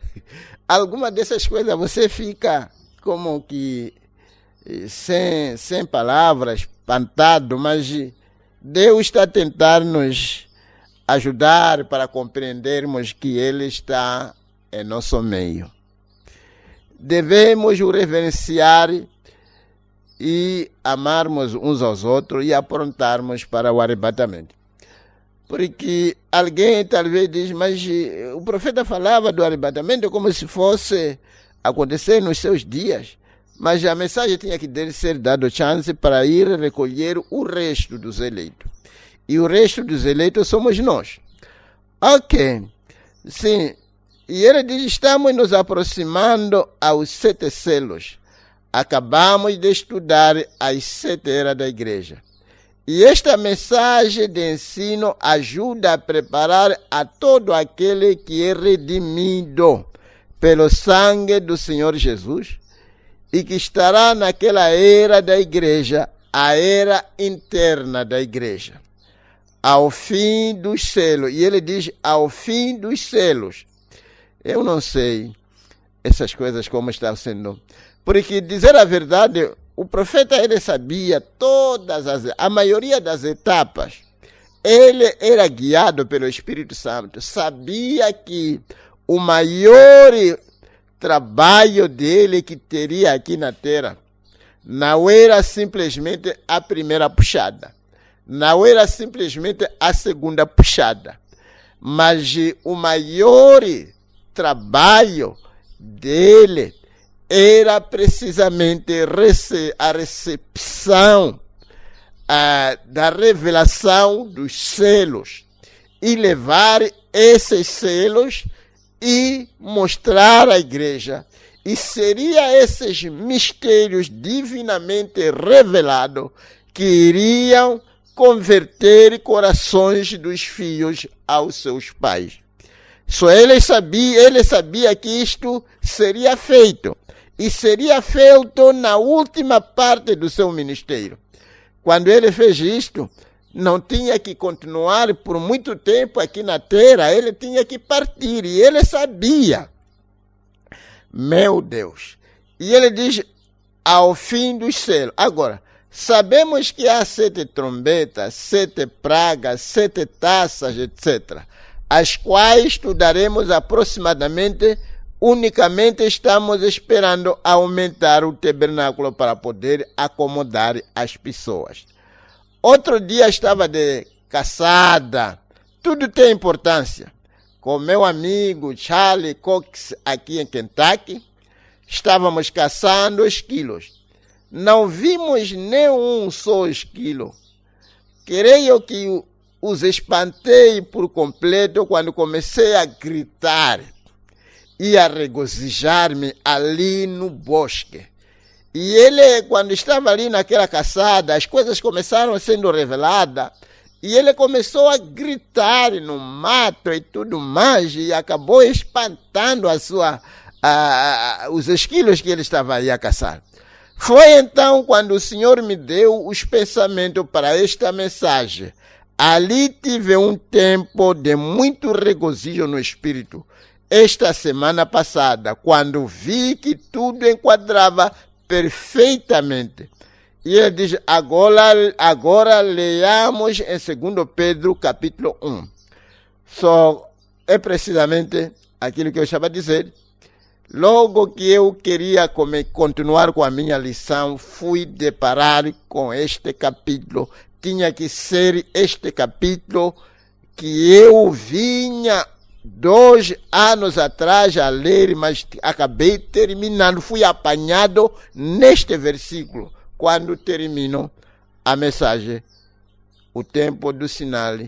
Alguma dessas coisas você fica como que sem palavras, espantado, mas Deus está a tentar nos ajudar para compreendermos que Ele está em nosso meio. Devemos o reverenciar e amarmos uns aos outros e aprontarmos para o arrebatamento. Porque alguém talvez diz: mas o profeta falava do arrebatamento como se fosse acontecer nos seus dias. Mas a mensagem tinha que ser dada chance para ir recolher o resto dos eleitos. E o resto dos eleitos somos nós. Ok. Sim. E ele diz: estamos nos aproximando aos 7 selos. Acabamos de estudar as 7 eras da igreja. E esta mensagem de ensino ajuda a preparar a todo aquele que é redimido pelo sangue do Senhor Jesus e que estará naquela era da igreja, a era interna da igreja, ao fim dos selos. E ele diz: ao fim dos selos. Eu não sei essas coisas como estão sendo. Porque, dizer a verdade, o profeta ele sabia a maioria das etapas. Ele era guiado pelo Espírito Santo. Sabia que o maior trabalho dele que teria aqui na terra não era simplesmente a primeira puxada, não era simplesmente a segunda puxada, mas o maior trabalho dele era precisamente a recepção da revelação dos selos e levar esses selos e mostrar à igreja. E seria esses mistérios divinamente revelados que iriam converter corações dos filhos aos seus pais. Só ele sabia que isto seria feito. E seria feito na última parte do seu ministério. Quando ele fez isto, não tinha que continuar por muito tempo aqui na terra, ele tinha que partir. E ele sabia. Meu Deus. E ele diz, ao fim dos selos. Agora, sabemos que há 7 trombetas, 7 pragas, 7 taças, etc., as quais estudaremos aproximadamente. Unicamente estamos esperando aumentar o tabernáculo para poder acomodar as pessoas. Outro dia estava de caçada. Tudo tem importância. Com meu amigo Charlie Cox aqui em Kentucky, estávamos caçando esquilos. Não vimos nenhum só esquilo. Creio que os espantei por completo quando comecei a gritar e a regozijar-me ali no bosque. E ele, quando estava ali naquela caçada, as coisas começaram sendo reveladas, e ele começou a gritar no mato e tudo mais, e acabou espantando os esquilos que ele estava ali a caçar. Foi então quando o Senhor me deu os pensamentos para esta mensagem. Ali tive um tempo de muito regozijo no Espírito. Esta semana passada, quando vi que tudo enquadrava perfeitamente. E ele diz, agora leamos em 2 Pedro, capítulo 1. Só é precisamente aquilo que eu estava a dizer. Logo que eu queria continuar com a minha lição, fui deparar com este capítulo. Tinha que ser este capítulo que eu vinha 2 anos atrás a ler, mas acabei terminando, fui apanhado neste versículo, quando termino a mensagem, o tempo do sinal,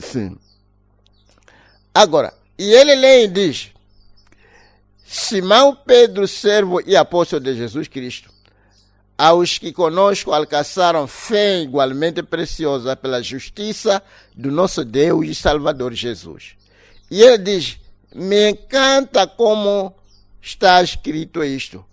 sim. Agora, e ele lê e diz, Simão Pedro, servo e apóstolo de Jesus Cristo, aos que conosco alcançaram fé igualmente preciosa pela justiça do nosso Deus e Salvador Jesus. E ele diz, me encanta como está escrito isto,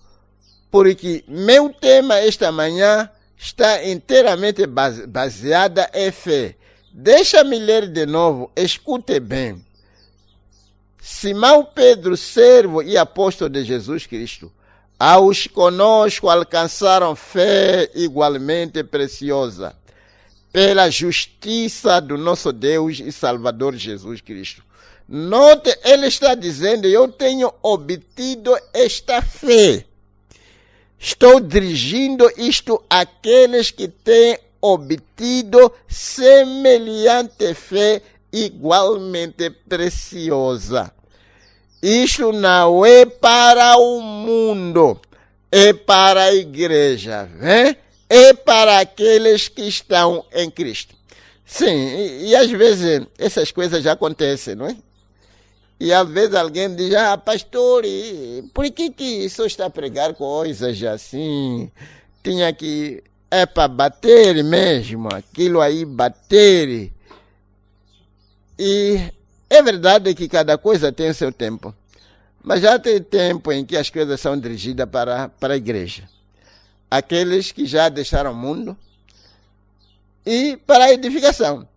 porque meu tema esta manhã está inteiramente baseada em fé. Deixa-me ler de novo, escute bem. Simão Pedro, servo e apóstolo de Jesus Cristo, aos conosco alcançaram fé igualmente preciosa, pela justiça do nosso Deus e Salvador Jesus Cristo. Note, ele está dizendo, eu tenho obtido esta fé. Estou dirigindo isto àqueles que têm obtido semelhante fé igualmente preciosa. Isto não é para o mundo, é para a igreja, né? É para aqueles que estão em Cristo. Sim, e às vezes essas coisas já acontecem, não é? E às vezes alguém diz, pastor, por que só está a pregar coisas assim? Tinha que, é para bater mesmo, aquilo aí bater. E é verdade que cada coisa tem o seu tempo, mas já tem tempo em que as coisas são dirigidas para a igreja. Aqueles que já deixaram o mundo e para a edificação.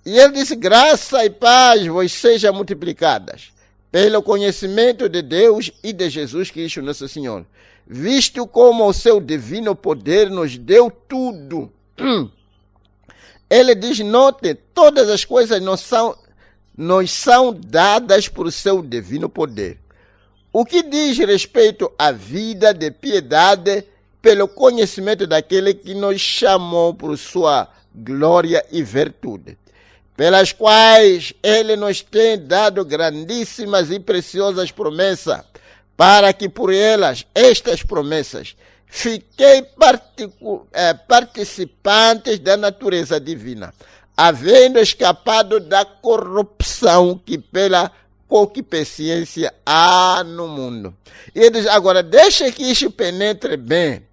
E ele disse, graça e paz vos sejam multiplicadas pelo conhecimento de Deus e de Jesus Cristo nosso Senhor, visto como o seu divino poder nos deu tudo. Ele diz, note, todas as coisas nos são dadas por seu divino poder. O que diz respeito à vida de piedade pelo conhecimento daquele que nos chamou por sua glória e virtude, pelas quais ele nos tem dado grandíssimas e preciosas promessas, para que por elas, estas promessas, fiquei participantes da natureza divina, havendo escapado da corrupção que pela concupiscência há no mundo. E ele diz, agora, deixa que isso penetre bem.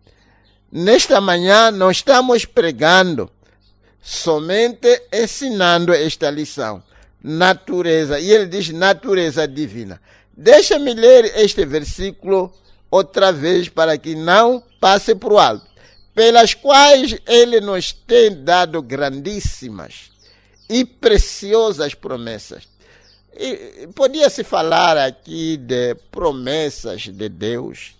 Nesta manhã, nós estamos pregando, somente ensinando esta lição. Natureza, e ele diz natureza divina. Deixa-me ler este versículo outra vez para que não passe por alto. Pelas quais ele nos tem dado grandíssimas e preciosas promessas. E podia-se falar aqui de promessas de Deus.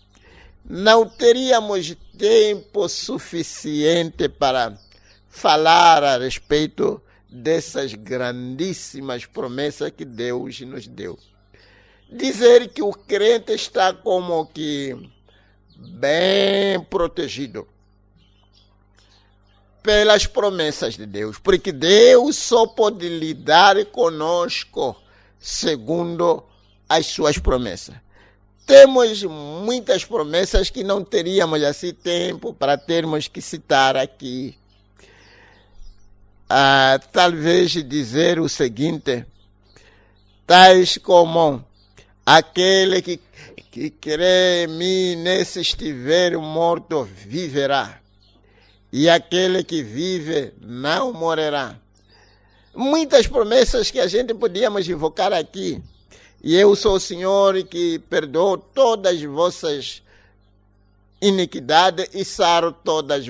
Não teríamos tempo suficiente para falar a respeito dessas grandíssimas promessas que Deus nos deu. Dizer que o crente está como que bem protegido pelas promessas de Deus, porque Deus só pode lidar conosco segundo as suas promessas. Temos muitas promessas que não teríamos assim tempo para termos que citar aqui. Talvez dizer o seguinte, tais como aquele que crê em mim, nesse estiver morto, viverá. E aquele que vive não morrerá. Muitas promessas que a gente podíamos invocar aqui. E eu sou o Senhor que perdoou todas as vossas iniquidades e saro todas as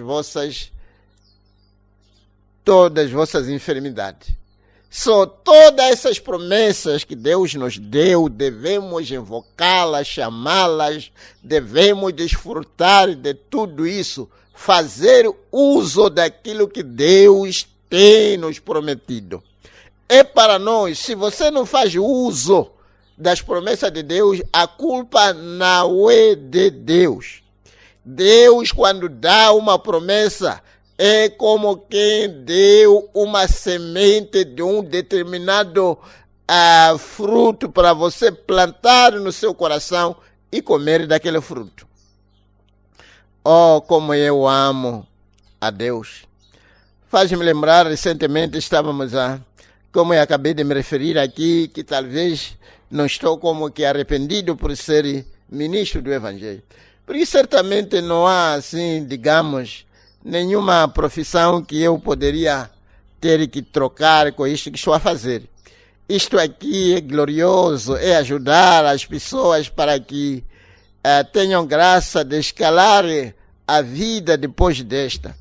vossas enfermidades. Só todas essas promessas que Deus nos deu, devemos invocá-las, chamá-las, devemos desfrutar de tudo isso, fazer uso daquilo que Deus tem nos prometido. É para nós, se você não faz uso das promessas de Deus, a culpa não é de Deus. Deus, quando dá uma promessa, é como quem deu uma semente de um determinado fruto para você plantar no seu coração e comer daquele fruto. Oh, como eu amo a Deus. Faz-me lembrar, recentemente estávamos como eu acabei de me referir aqui, que talvez não estou como que arrependido por ser ministro do Evangelho. Porque certamente não há, assim, digamos, nenhuma profissão que eu poderia ter que trocar com isto que estou a fazer. Isto aqui é glorioso, é ajudar as pessoas para que tenham graça de escalar a vida depois desta.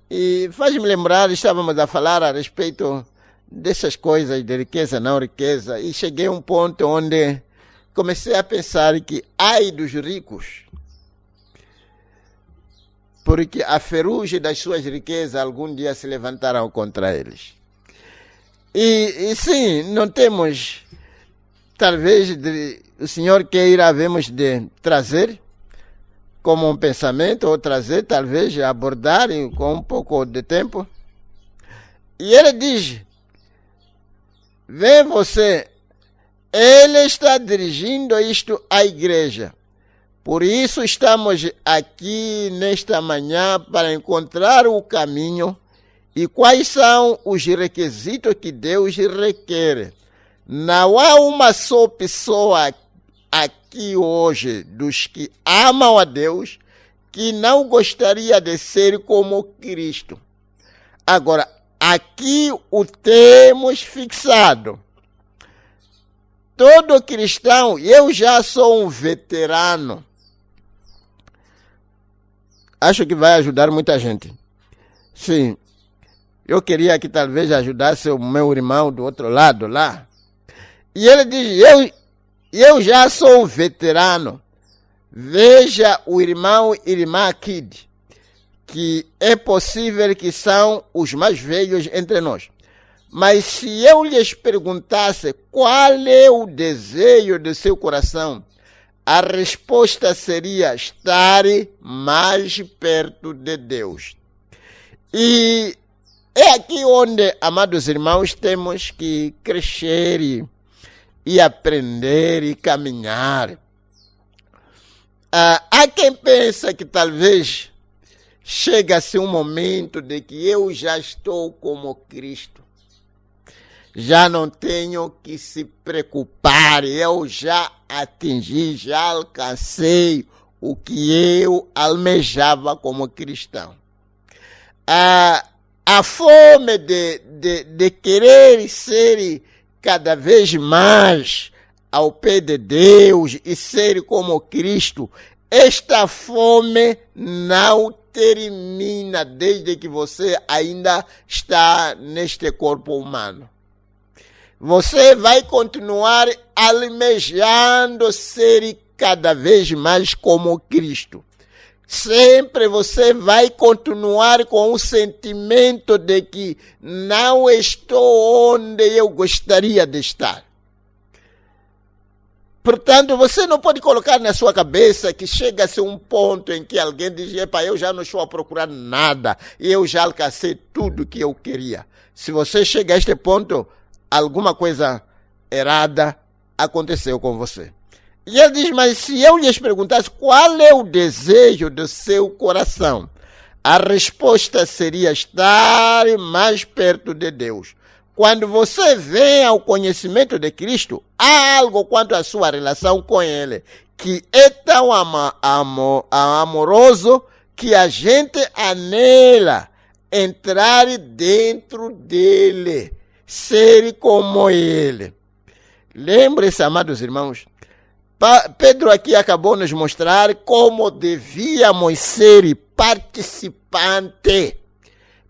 E faz-me lembrar, estávamos a falar a respeito dessas coisas de riqueza, não riqueza, e cheguei a um ponto onde comecei a pensar que ai dos ricos, porque a ferrugem das suas riquezas algum dia se levantarão contra eles. E sim, não temos, talvez, o Senhor queira, havemos de trazer como um pensamento, ou trazer, talvez, abordar com um pouco de tempo. E ele diz, vê você, ele está dirigindo isto à igreja. Por isso estamos aqui nesta manhã para encontrar o caminho e quais são os requisitos que Deus requer. Não há uma só pessoa aqui hoje dos que amam a Deus que não gostaria de ser como Cristo. Agora, aqui o temos fixado. Todo cristão, eu já sou um veterano. Acho que vai ajudar muita gente. Sim. Eu queria que talvez ajudasse o meu irmão do outro lado lá. E ele diz, eu já sou um veterano. Veja o irmão e irmã Kid, que é possível que são os mais velhos entre nós. Mas se eu lhes perguntasse qual é o desejo do seu coração, a resposta seria estar mais perto de Deus. E é aqui onde, amados irmãos, temos que crescer e aprender e caminhar. Há quem pensa que talvez chega-se um momento de que eu já estou como Cristo. Já não tenho que se preocupar, eu já atingi, já alcancei o que eu almejava como cristão. A fome de querer ser cada vez mais ao pé de Deus e ser como Cristo, esta fome não termina desde que você ainda está neste corpo humano. Você vai continuar almejando ser cada vez mais como Cristo. Sempre você vai continuar com o sentimento de que não estou onde eu gostaria de estar. Portanto, você não pode colocar na sua cabeça que chega-se um ponto em que alguém diz: epa, eu já não estou a procurar nada, eu já alcancei tudo que eu queria. Se você chega a este ponto, alguma coisa errada aconteceu com você. E ele diz: mas se eu lhes perguntasse qual é o desejo do seu coração, a resposta seria estar mais perto de Deus. Quando você vem ao conhecimento de Cristo, há algo quanto à sua relação com Ele, que é tão amoroso que a gente anela entrar dentro dele, ser como Ele. Lembre-se, amados irmãos, Pedro aqui acabou de nos mostrar como devíamos ser participante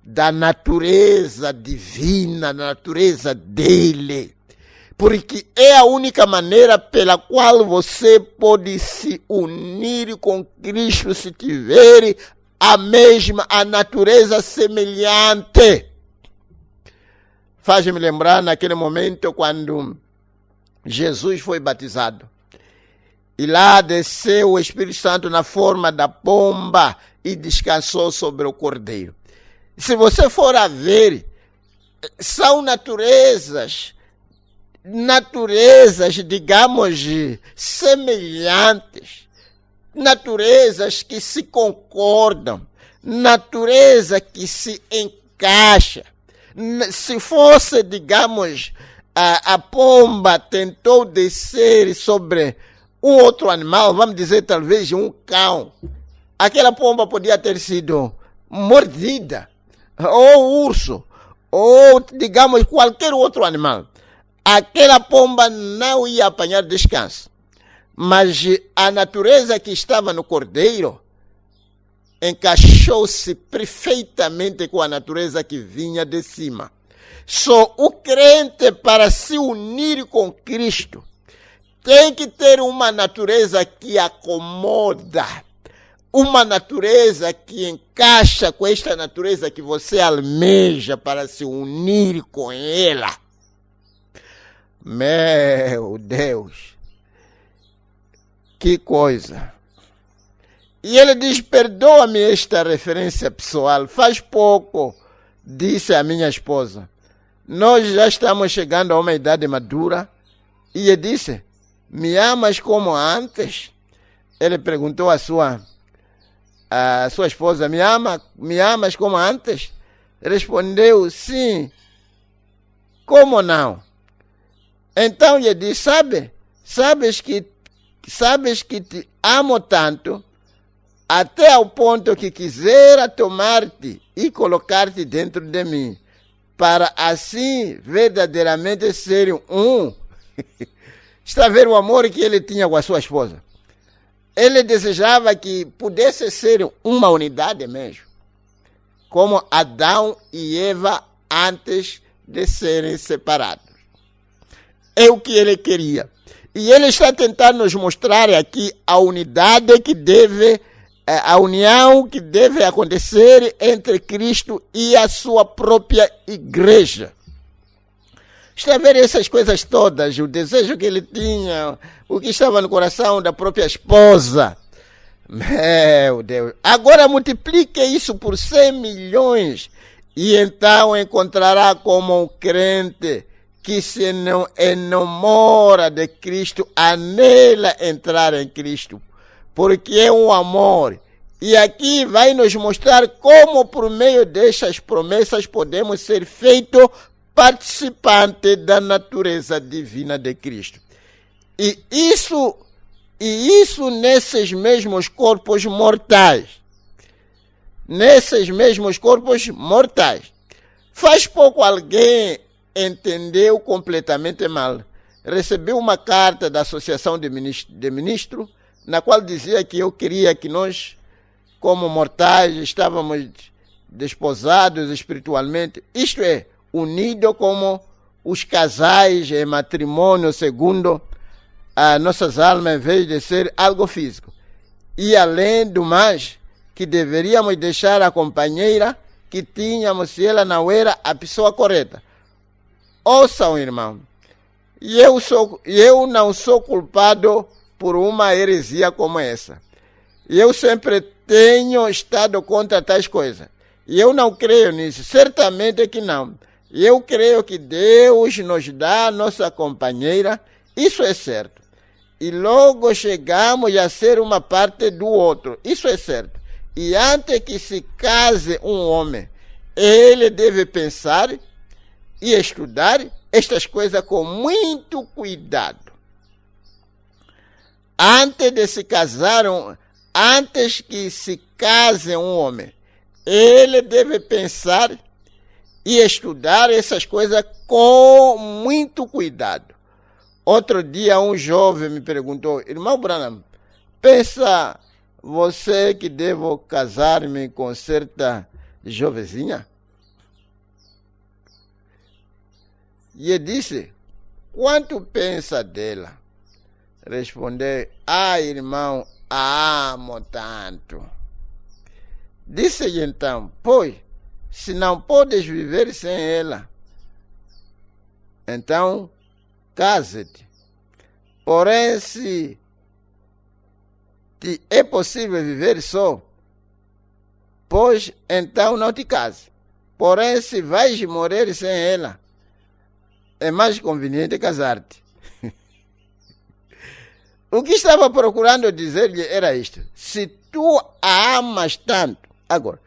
da natureza divina, da natureza dele. Porque é a única maneira pela qual você pode se unir com Cristo se tiver a natureza semelhante. Faz-me lembrar naquele momento quando Jesus foi batizado. E lá desceu o Espírito Santo na forma da pomba e descansou sobre o cordeiro. Se você for a ver, são naturezas, digamos, semelhantes, naturezas que se concordam, natureza que se encaixa. Se fosse, digamos, a pomba tentou descer sobre um outro animal, vamos dizer talvez um cão, aquela pomba podia ter sido mordida, ou urso, ou digamos qualquer outro animal. Aquela pomba não ia apanhar descanso. Mas a natureza que estava no cordeiro encaixou-se perfeitamente com a natureza que vinha de cima. Só o crente, para se unir com Cristo, tem que ter uma natureza que acomoda, uma natureza que encaixa com esta natureza que você almeja para se unir com ela. Meu Deus, que coisa! E ele diz: perdoa-me esta referência pessoal, faz pouco, disse a minha esposa, nós já estamos chegando a uma idade madura, e ele disse: me amas como antes? Ele perguntou à sua esposa: me amas como antes? Respondeu: sim. Como não? Então ele disse: sabes que te amo tanto, até ao ponto que quisera tomar-te e colocar-te dentro de mim, para assim verdadeiramente ser um. Está a ver o amor que ele tinha com a sua esposa? Ele desejava que pudesse ser uma unidade mesmo, como Adão e Eva antes de serem separados. É o que ele queria. E ele está tentando nos mostrar aqui a unidade que deve, a união que deve acontecer entre Cristo e a sua própria igreja. Está a ver essas coisas todas, o desejo que ele tinha, o que estava no coração da própria esposa. Meu Deus. Agora multiplique isso por 100 milhões e então encontrará como um crente que se não enamora de Cristo, anela entrar em Cristo, porque é um amor. E aqui vai nos mostrar como por meio destas promessas podemos ser feitos participantes da natureza divina de Cristo. E isso nesses mesmos corpos mortais. Nesses mesmos corpos mortais. Faz pouco alguém entendeu completamente mal. Recebeu uma carta da Associação de Ministros, na qual dizia que eu queria que nós, como mortais, estávamos desposados espiritualmente, isto é, unidos como os casais em matrimônio segundo as nossas almas, em vez de ser algo físico. E além do mais, que deveríamos deixar a companheira que tínhamos, se ela não era a pessoa correta. Ouçam, irmão, eu não sou culpado por uma heresia como essa. Eu sempre tenho estado contra tais coisas. E eu não creio nisso, certamente que não. Eu creio que Deus nos dá a nossa companheira, isso é certo. E logo chegamos a ser uma parte do outro, isso é certo. E antes que se case um homem, ele deve pensar e estudar estas coisas com muito cuidado. Antes que se case um homem, ele deve pensar e estudar essas coisas com muito cuidado. Outro dia um jovem me perguntou: irmão Branham, pensa você que devo casar-me com certa jovenzinha? E ele disse: quanto pensa dela? Respondeu: irmão, amo tanto. Disse-lhe então: pois, se não podes viver sem ela, então case-te. Porém, se te é possível viver só, pois então não te case. Porém, se vais morrer sem ela, é mais conveniente casar-te. O que estava procurando dizer-lhe era isto: se tu a amas tanto, agora,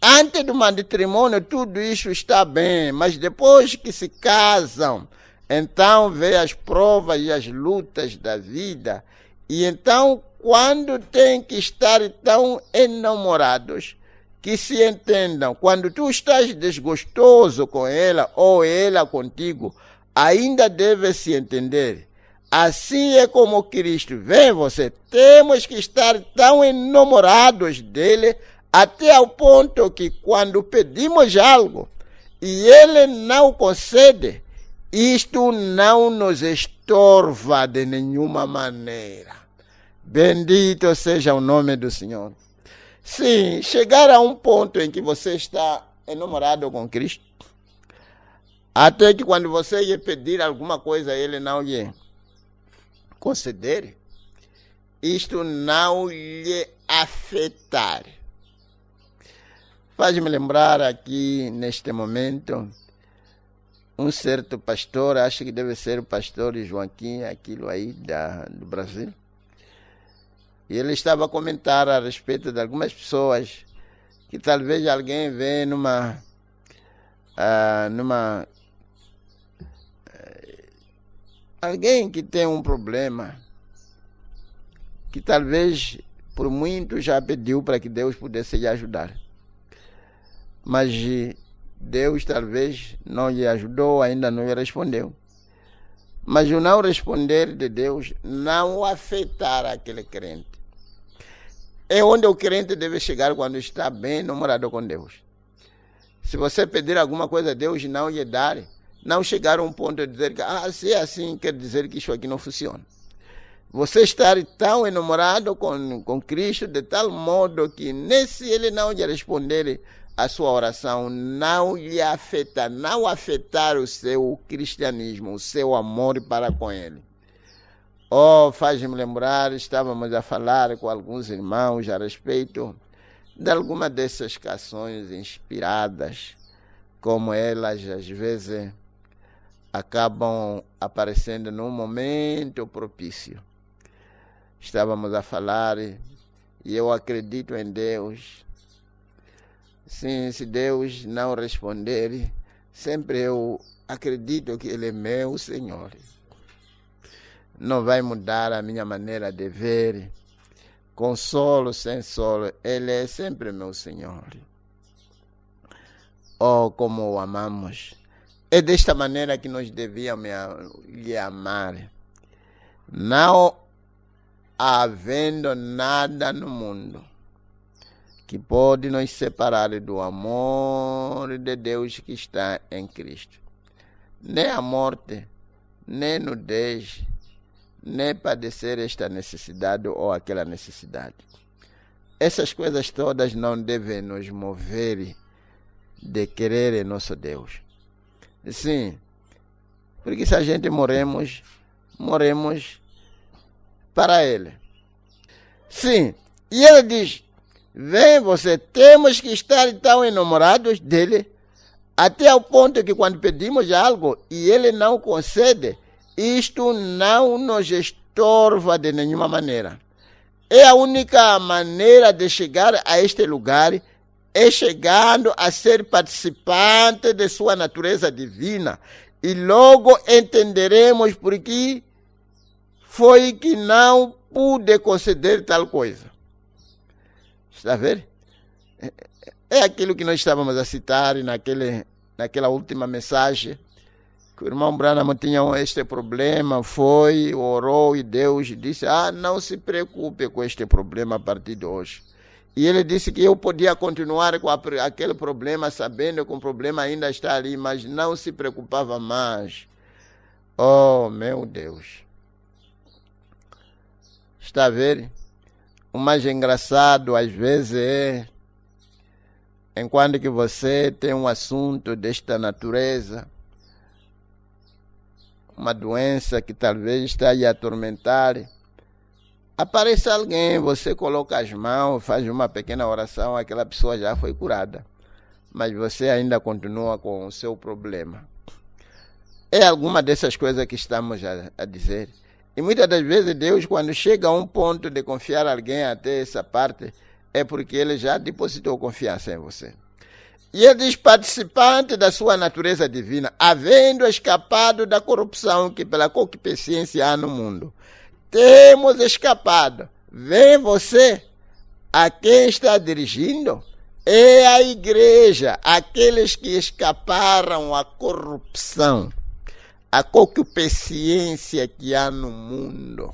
antes do matrimônio tudo isso está bem, mas depois que se casam, então vê as provas e as lutas da vida, e então quando tem que estar tão enamorados, que se entendam, quando tu estás desgostoso com ela ou ela contigo, ainda deve se entender. Assim é como Cristo vê você. Temos que estar tão enamorados dele até ao ponto que quando pedimos algo e ele não concede, isto não nos estorva de nenhuma maneira. Bendito seja o nome do Senhor. Sim, chegar a um ponto em que você está enamorado com Cristo, até que quando você lhe pedir alguma coisa, ele não lhe conceder, isto não lhe afetar. Faz-me lembrar aqui, neste momento, um certo pastor, acho que deve ser o pastor Joaquim, aquilo aí do Brasil, e ele estava a comentar a respeito de algumas pessoas que talvez alguém vê alguém que tem um problema, que talvez por muito já pediu para que Deus pudesse lhe ajudar, mas Deus talvez não lhe ajudou, ainda não lhe respondeu. Mas o não responder de Deus não afetar aquele crente. É onde o crente deve chegar quando está bem namorado com Deus. Se você pedir alguma coisa a Deus e não lhe dar, não chegar a um ponto de dizer que se é assim, quer dizer que isso aqui não funciona. Você estar tão enamorado com Cristo de tal modo que nem se ele não lhe responder a sua oração não lhe afetar, não afetar o seu cristianismo, o seu amor para com ele. Faz-me lembrar, estávamos a falar com alguns irmãos a respeito de alguma dessas canções inspiradas, como elas às vezes acabam aparecendo num momento propício. Estávamos a falar e eu acredito em Deus. Sim, se Deus não responder, sempre eu acredito que Ele é meu Senhor. Não vai mudar a minha maneira de ver. Com solo, sem solo, Ele é sempre meu Senhor. Como o amamos. É desta maneira que nós devíamos lhe amar. Não havendo nada no mundo que pode nos separar do amor de Deus que está em Cristo. Nem a morte, nem nudez, nem padecer esta necessidade ou aquela necessidade. Essas coisas todas não devem nos mover de querer nosso Deus. Sim, porque se a gente morremos para Ele. Sim, e Ele diz, vem você, temos que estar tão enamorados dEle, até o ponto que quando pedimos algo e Ele não concede, isto não nos estorva de nenhuma maneira. É a única maneira de chegar a este lugar, é chegando a ser participante de sua natureza divina. E logo entenderemos por que foi que não pude conceder tal coisa. Está a ver? É aquilo que nós estávamos a citar naquela última mensagem, que o irmão Branham tinha este problema, orou e Deus disse, não se preocupe com este problema a partir de hoje. E ele disse que eu podia continuar com aquele problema, sabendo que o problema ainda está ali, mas não se preocupava mais. Oh, meu Deus. Está a ver? O mais engraçado às vezes é, enquanto que você tem um assunto desta natureza, uma doença que talvez está a atormentar, aparece alguém, você coloca as mãos, faz uma pequena oração, aquela pessoa já foi curada, mas você ainda continua com o seu problema. É alguma dessas coisas que estamos a dizer. E muitas das vezes Deus, quando chega a um ponto de confiar alguém até essa parte, é porque Ele já depositou confiança em você. E ele diz, participante da sua natureza divina, havendo escapado da corrupção que pela concupiscência há no mundo. Temos escapado. Vem você, a quem está dirigindo? É a igreja, aqueles que escaparam à corrupção, à concupiscência que há no mundo,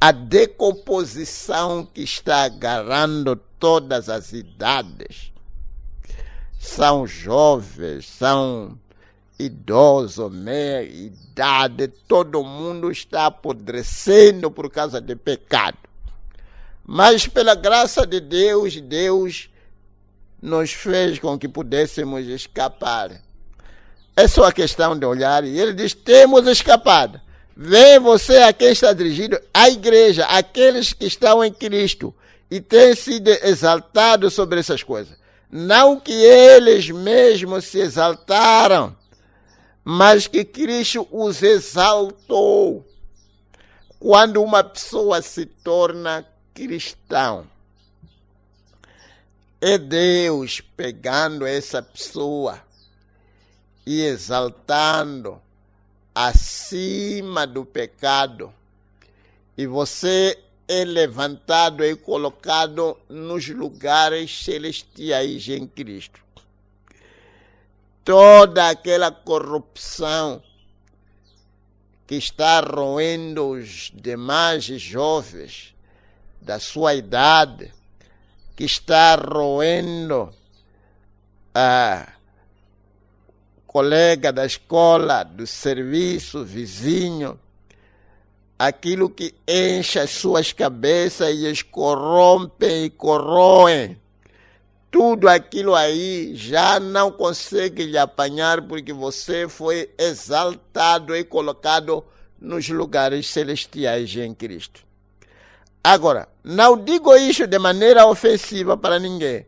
a decomposição que está agarrando todas as idades. São jovens, são idosos, meia idade, todo mundo está apodrecendo por causa de pecado. Mas pela graça de Deus, Deus nos fez com que pudéssemos escapar. É só a questão de olhar, e ele diz, temos escapado. Vem você a quem está dirigido, a igreja, aqueles que estão em Cristo, e têm sido exaltados sobre essas coisas. Não que eles mesmos se exaltaram, mas que Cristo os exaltou. Quando uma pessoa se torna cristão, é Deus pegando essa pessoa e exaltando acima do pecado. E você é levantado e colocado nos lugares celestiais em Cristo. Toda aquela corrupção que está roendo os demais jovens da sua idade, que está roendo a colega da escola, do serviço, vizinho, aquilo que enche as suas cabeças e as corrompe e corroem tudo aquilo aí já não consegue lhe apanhar, porque você foi exaltado e colocado nos lugares celestiais em Cristo. Agora, não digo isso de maneira ofensiva para ninguém.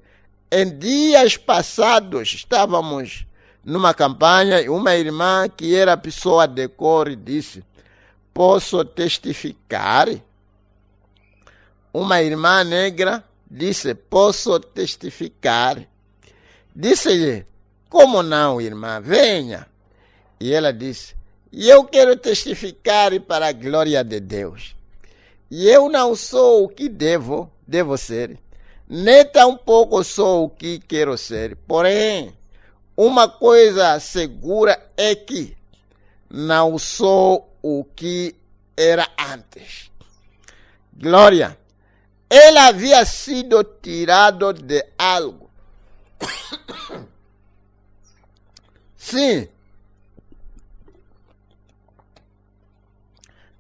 Em dias passados, estávamos numa campanha e uma irmã que era pessoa de cor disse: posso testificar? Uma irmã negra disse: posso testificar? Disse-lhe: como não, irmã? Venha. E ela disse: e eu quero testificar para a glória de Deus. E eu não sou o que devo ser, nem tampouco sou o que quero ser. Porém, uma coisa segura é que não sou o que era antes. Glória! Ele havia sido tirado de algo. Sim.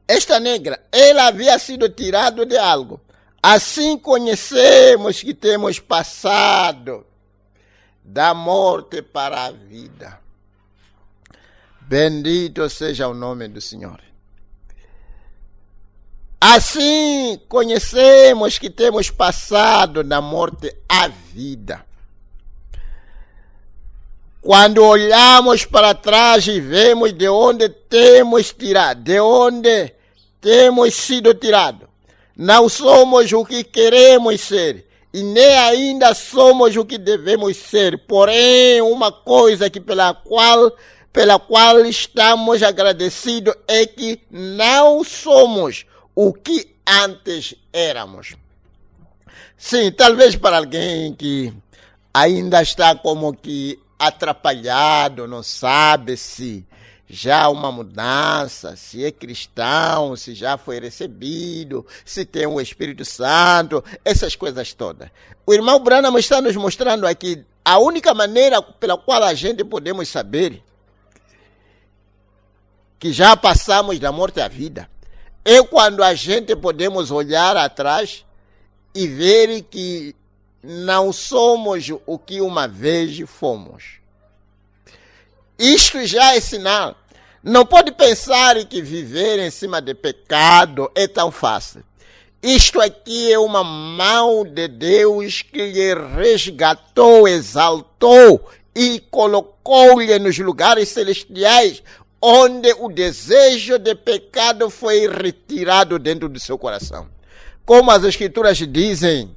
Esta negra, ele havia sido tirado de algo. Assim conhecemos que temos passado da morte para a vida. Bendito seja o nome do Senhor. Assim conhecemos que temos passado da morte à vida. Quando olhamos para trás e vemos de onde temos tirado, de onde temos sido tirados, não somos o que queremos ser e nem ainda somos o que devemos ser. Porém, uma coisa que pela qual estamos agradecidos é que não somos o que antes éramos. Sim, talvez para alguém que ainda está como que atrapalhado, não sabe se já há uma mudança, se é cristão, se já foi recebido, se tem o Espírito Santo, essas coisas todas. O irmão Branham está nos mostrando aqui a única maneira pela qual a gente podemos saber que já passamos da morte à vida é quando a gente podemos olhar atrás e ver que não somos o que uma vez fomos. Isto já é sinal. Não pode pensar que viver em cima de pecado é tão fácil. Isto aqui é uma mão de Deus que lhe resgatou, exaltou e colocou-lhe nos lugares celestiais, onde o desejo de pecado foi retirado dentro do seu coração. Como as Escrituras dizem,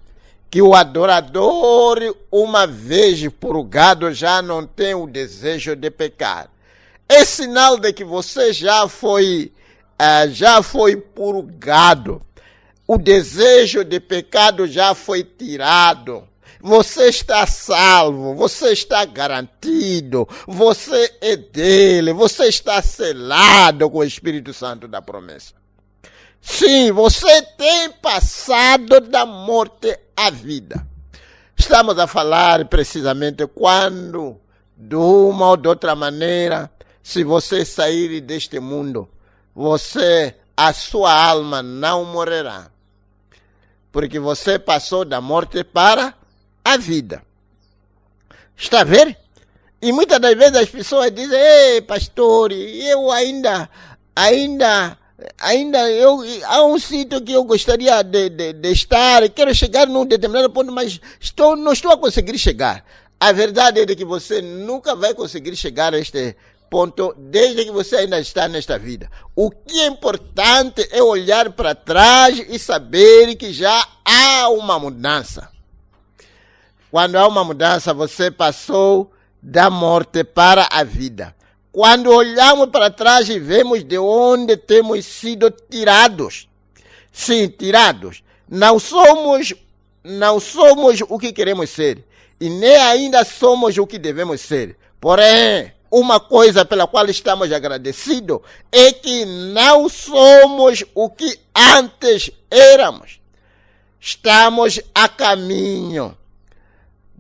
que o adorador, uma vez purgado, já não tem o desejo de pecar. É sinal de que você já foi purgado. O desejo de pecado já foi tirado. Você está salvo, você está garantido, você é dele, você está selado com o Espírito Santo da promessa. Sim, você tem passado da morte à vida. Estamos a falar precisamente quando, de uma ou de outra maneira, se você sair deste mundo, a sua alma não morrerá. Porque você passou da morte para a vida. Está a ver? E muitas das vezes as pessoas dizem: ei, pastor, eu ainda há um sítio que eu gostaria de estar, quero chegar num determinado ponto, mas não estou a conseguir chegar. A verdade é que você nunca vai conseguir chegar a este ponto desde que você ainda está nesta vida. O que é importante é olhar para trás e saber que já há uma mudança. Quando há uma mudança, você passou da morte para a vida. Quando olhamos para trás e vemos de onde temos sido tirados. Sim, tirados. Não somos o que queremos ser. E nem ainda somos o que devemos ser. Porém, uma coisa pela qual estamos agradecidos é que não somos o que antes éramos. Estamos a caminho.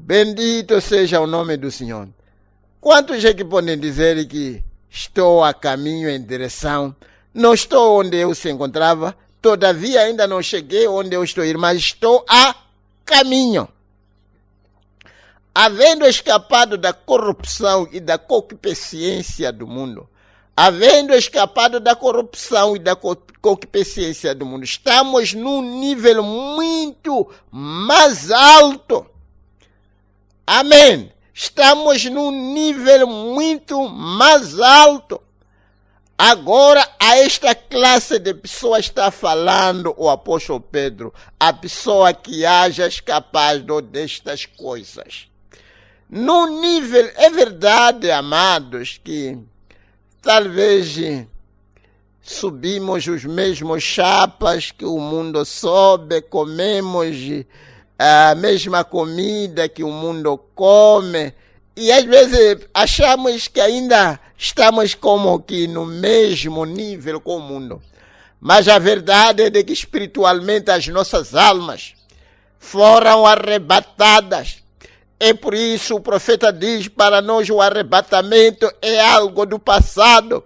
Bendito seja o nome do Senhor. Quantos é que podem dizer que estou a caminho em direção? Não estou onde eu se encontrava, todavia ainda não cheguei onde eu estou, mas estou a caminho. havendo escapado da corrupção e da concupiscência do mundo, havendo escapado da corrupção e da concupiscência do mundo, estamos num nível muito mais alto. Amém. Estamos num nível muito mais alto. Agora, a esta classe de pessoas está falando o apóstolo Pedro, a pessoa que haja escapado destas coisas. No nível, é verdade, amados, que talvez subimos os mesmos chapas que o mundo sobe, comemos a mesma comida que o mundo come, e às vezes achamos que ainda estamos como que no mesmo nível com o mundo. Mas a verdade é de que espiritualmente as nossas almas foram arrebatadas. É por isso o profeta diz, para nós o arrebatamento é algo do passado,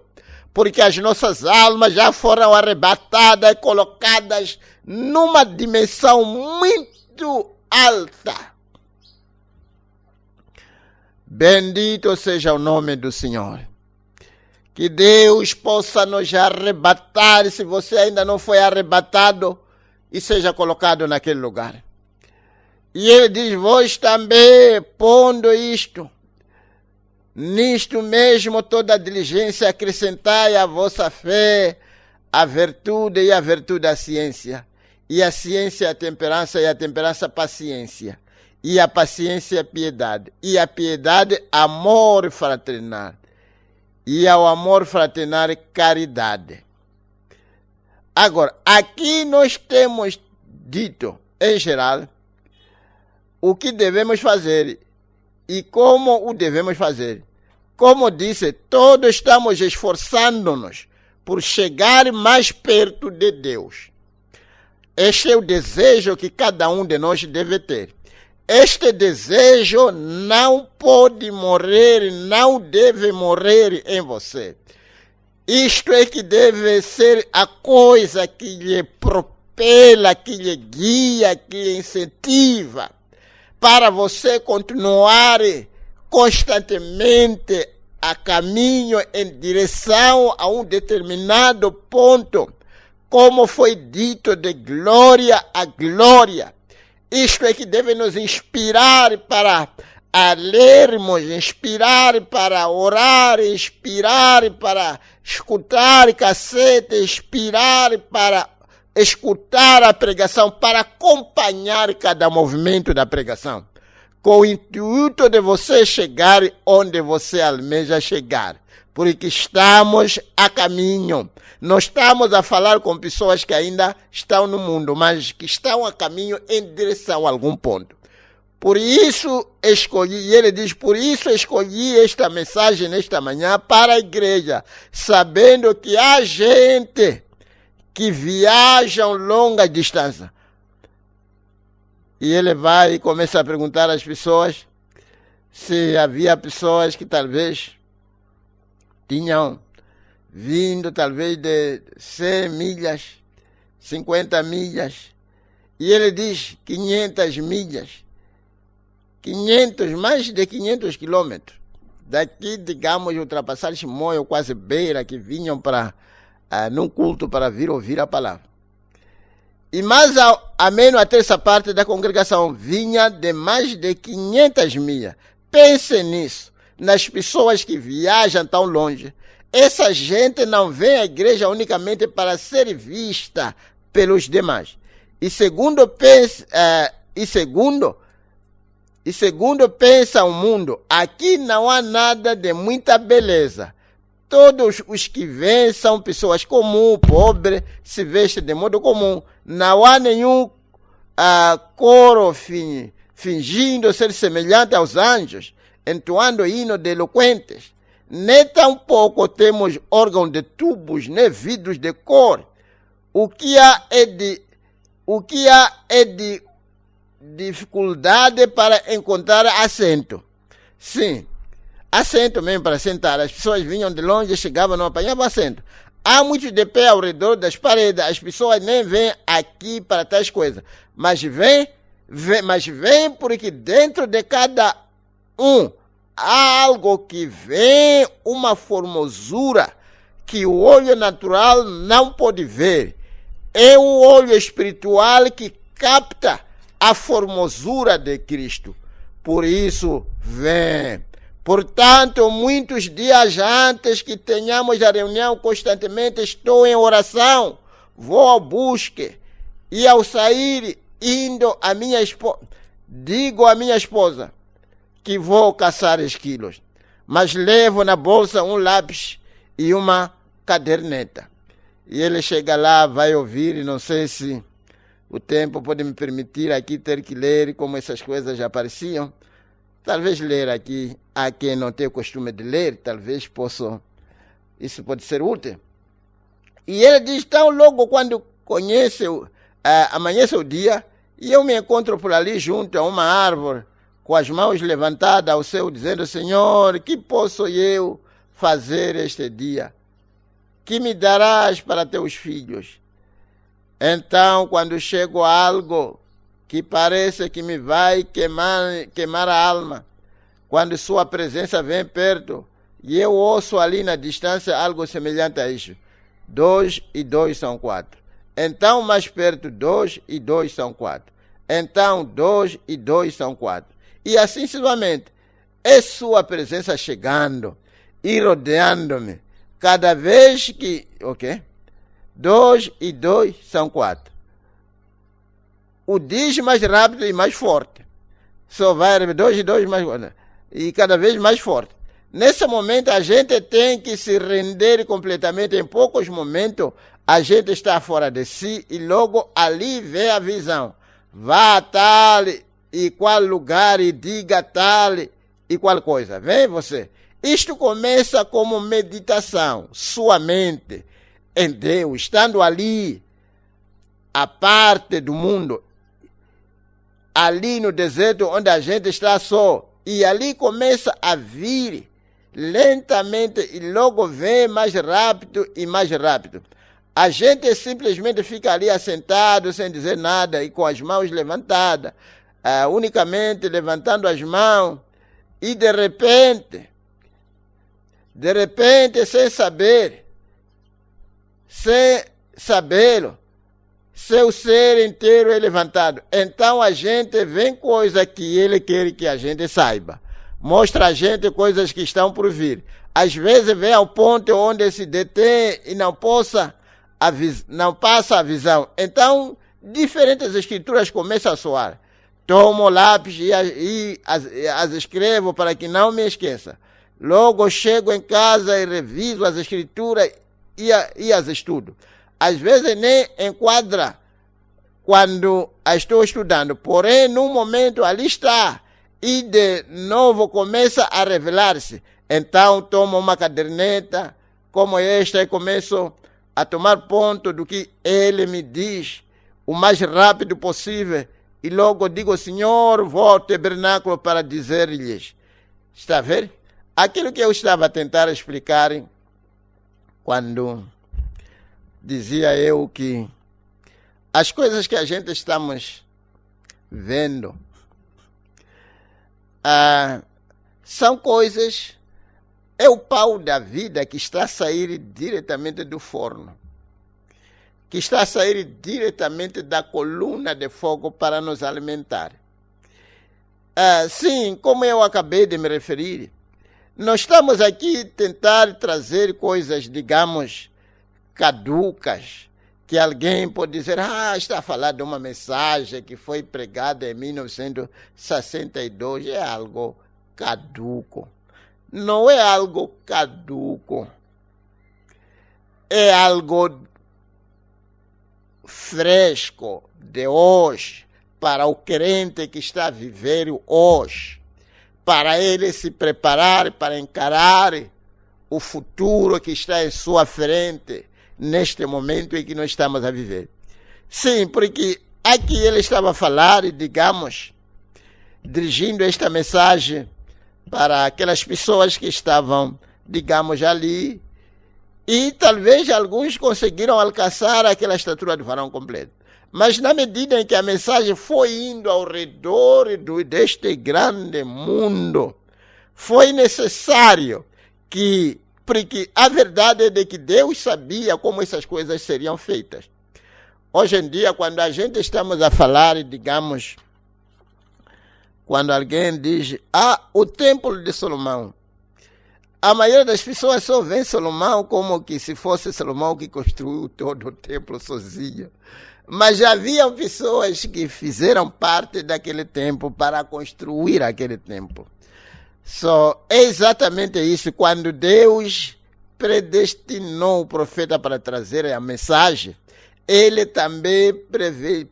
porque as nossas almas já foram arrebatadas e colocadas numa dimensão muito alta. Bendito seja o nome do Senhor. Que Deus possa nos arrebatar, se você ainda não foi arrebatado, e seja colocado naquele lugar. E ele diz, vós também, pondo isto, nisto mesmo toda a diligência, acrescentai a vossa fé, a virtude, e a virtude a ciência, e a ciência a temperança, e a temperança a paciência, e a paciência a piedade, e a piedade amor fraternal, e ao amor fraternal caridade. Agora, aqui nós temos dito, em geral, o que devemos fazer e como o devemos fazer. Como disse, todos estamos esforçando-nos por chegar mais perto de Deus. Este é o desejo que cada um de nós deve ter. Este desejo não pode morrer, não deve morrer em você. Isto é que deve ser a coisa que lhe propela, que lhe guia, que lhe incentiva, para você continuar constantemente a caminho em direção a um determinado ponto, como foi dito, de glória a glória. Isto é que deve nos inspirar para lermos, inspirar para orar, inspirar para escutar cassete, inspirar para escutar a pregação, para acompanhar cada movimento da pregação, com o intuito de você chegar onde você almeja chegar, porque estamos a caminho. Não estamos a falar com pessoas que ainda estão no mundo, mas que estão a caminho em direção a algum ponto. Por isso escolhi, e ele diz, por isso escolhi esta mensagem nesta manhã para a igreja, sabendo que há gente que viajam longa distância. E ele vai e começa a perguntar às pessoas se havia pessoas que talvez tinham vindo talvez de 100 milhas, 50 milhas. E ele diz 500 milhas, mais de 500 quilômetros. Daqui, digamos, ultrapassar Chimoio, quase Beira, que vinham para num culto para vir ouvir a palavra. E mais a menos a terça parte da congregação vinha de mais de 500 milhas. Pense nisso, nas pessoas que viajam tão longe. Essa gente não vem à igreja unicamente para ser vista pelos demais. E segundo pensa o mundo, aqui não há nada de muita beleza. Todos os que vêm são pessoas comuns, pobres, se vestem de modo comum. Não há nenhum coro fingindo ser semelhante aos anjos, entoando hinos de eloquentes. Nem tampouco temos órgãos de tubos, nem vidros de cor. O que há é de dificuldade para encontrar assento. Sim, assento mesmo para sentar. As pessoas vinham de longe, chegavam, não apanhavam assento. Há muitos de pé ao redor das paredes. As pessoas nem vêm aqui para tais coisas. Mas vêm porque dentro de cada há algo que vem, uma formosura que o olho natural não pode ver. É o olho espiritual que capta a formosura de Cristo. Por isso, vem. Portanto, muitos dias antes que tenhamos a reunião, constantemente estou em oração, vou ao busque, e ao sair, indo a minha esposa, digo à minha esposa que vou caçar esquilos, mas levo na bolsa um lápis e uma caderneta. E ele chega lá, vai ouvir, e não sei se o tempo pode me permitir aqui ter que ler como essas coisas já apareciam. Talvez ler aqui, a quem não tem o costume de ler, talvez possa, isso pode ser útil. E ele diz, então logo quando amanhece o dia, e eu me encontro por ali junto a uma árvore, com as mãos levantadas ao céu, dizendo, Senhor, que posso eu fazer este dia? Que me darás para teus filhos? Então, quando chego a algo que parece que me vai queimar a alma, quando sua presença vem perto, e eu ouço ali na distância algo semelhante a isso. 2 e 2 são 4. Então, mais perto, 2 e 2 são 4. Então, 2 e 2 são 4. E assim sucessivamente. É sua presença chegando e rodeando-me. Cada vez que... Ok? 2 e 2 são 4. O diz mais rápido e mais forte. Só vai 2 e 2 mais forte. E cada vez mais forte. Nesse momento a gente tem que se render completamente. Em poucos momentos a gente está fora de si e logo ali vem a visão. Vá a tal e qual lugar e diga tal e qual coisa. Vem você. Isto começa como meditação. Sua mente em Deus, estando ali, a parte do mundo, ali no deserto onde a gente está só, e ali começa a vir lentamente e logo vem mais rápido e mais rápido. A gente simplesmente fica ali assentado sem dizer nada e com as mãos levantadas, unicamente levantando as mãos, e de repente, sem sabê-lo, seu ser inteiro é levantado. Então a gente vê coisas que ele quer que a gente saiba. Mostra a gente coisas que estão por vir. Às vezes vem ao ponto onde se detém e não passa a visão. Então, diferentes escrituras começam a soar. Tomo o lápis e as escrevo para que não me esqueça. Logo chego em casa e reviso as escrituras e as estudo. Às vezes nem enquadra quando a estou estudando, porém, num momento ali está, e de novo começa a revelar-se. Então, tomo uma caderneta como esta e começo a tomar ponto do que ele me diz o mais rápido possível. E logo digo, Senhor, vou ao tabernáculo para dizer-lhes. Está a ver? Aquilo que eu estava a tentar explicar quando dizia eu que as coisas que a gente estamos vendo são coisas, é o pau da vida que está a sair diretamente do forno, que está a sair diretamente da coluna de fogo para nos alimentar. Sim, como eu acabei de me referir, nós estamos aqui a tentar trazer coisas, digamos, caducas, que alguém pode dizer, está a falar de uma mensagem que foi pregada em 1962, é algo caduco. Não é algo caduco, é algo fresco de hoje, para o crente que está a viver hoje, para ele se preparar para encarar o futuro que está em sua frente, neste momento em que nós estamos a viver. Sim, porque aqui ele estava a falar, digamos, dirigindo esta mensagem para aquelas pessoas que estavam, digamos, ali, e talvez alguns conseguiram alcançar aquela estatura do varão completo. Mas na medida em que a mensagem foi indo ao redor deste grande mundo, Foi necessário porque a verdade é de que Deus sabia como essas coisas seriam feitas. Hoje em dia, quando a gente estamos a falar, digamos, quando alguém diz, o templo de Salomão, a maioria das pessoas só vê Salomão como que se fosse Salomão que construiu todo o templo sozinho. Mas já haviam pessoas que fizeram parte daquele templo para construir aquele templo. É exatamente isso. Quando Deus predestinou o profeta para trazer a mensagem, ele também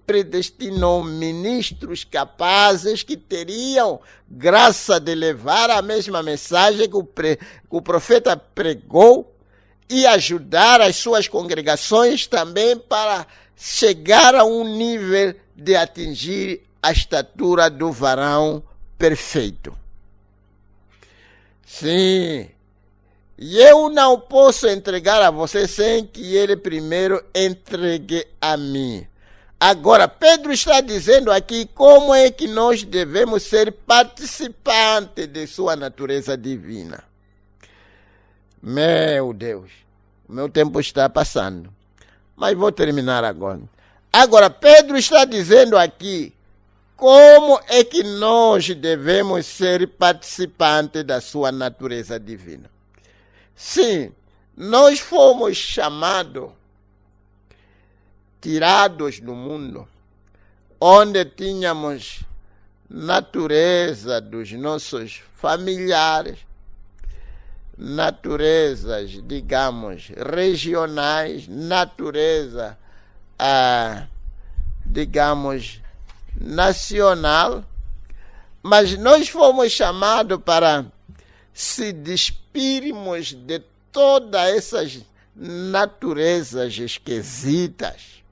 predestinou ministros capazes que teriam graça de levar a mesma mensagem que o profeta pregou e ajudar as suas congregações também para chegar a um nível de atingir a estatura do varão perfeito. Sim. E eu não posso entregar a você sem que ele primeiro entregue a mim. Agora, Pedro está dizendo aqui como é que nós devemos ser participantes de sua natureza divina. Meu Deus, o meu tempo está passando, mas vou terminar agora. Agora, Pedro está dizendo aqui como é que nós devemos ser participantes da sua natureza divina. Sim, nós fomos chamados, tirados do mundo, onde tínhamos natureza dos nossos familiares, naturezas, digamos, regionais, natureza, digamos, nacional, mas nós fomos chamados para se despirmos de todas essas naturezas esquisitas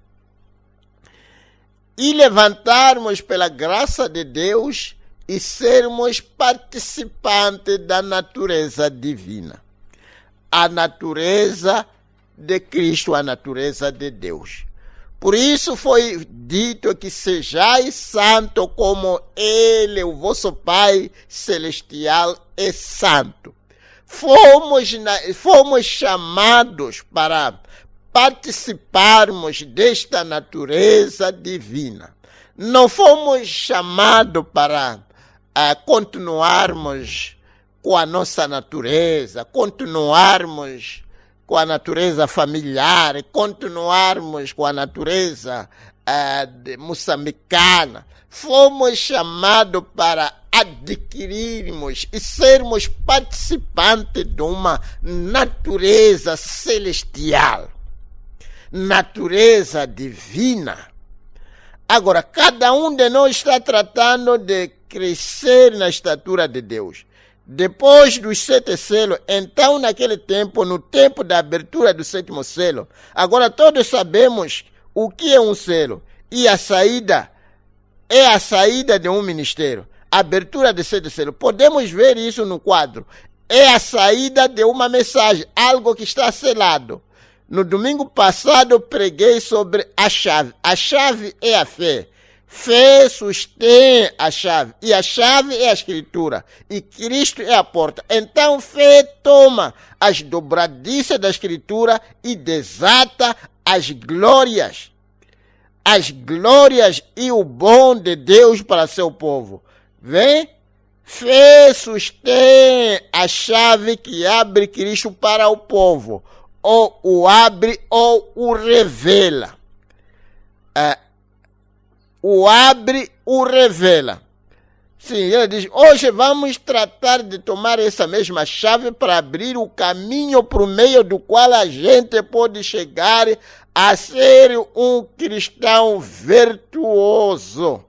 e levantarmos pela graça de Deus e sermos participantes da natureza divina. A natureza de Cristo, a natureza de Deus. Por isso foi dito que sejais santo como Ele, o vosso Pai Celestial, é santo. Fomos chamados para participarmos desta natureza divina. Não fomos chamados para continuarmos com a nossa natureza, continuarmos com a natureza familiar, continuarmos com a natureza moçambicana. Fomos chamados para adquirirmos e sermos participantes de uma natureza celestial, natureza divina. Agora, cada um de nós está tratando de crescer na estatura de Deus. Depois dos 7 selos, então naquele tempo, no tempo da abertura do 7º selo, agora todos sabemos o que é um selo. E a saída é a saída de um ministério. A abertura de 7 selos. Podemos ver isso no quadro. É a saída de uma mensagem, algo que está selado. No domingo passado eu preguei sobre a chave. A chave é a fé. Fé sustém a chave. E a chave é a escritura. E Cristo é a porta. Então fé toma as dobradiças da escritura e desata as glórias. As glórias e o bom de Deus para seu povo. Vem? Fé sustém a chave que abre Cristo para o povo. Ou o abre ou o revela. O abre, o revela. Sim, ele diz, hoje vamos tratar de tomar essa mesma chave para abrir o caminho por meio do qual a gente pode chegar a ser um cristão virtuoso,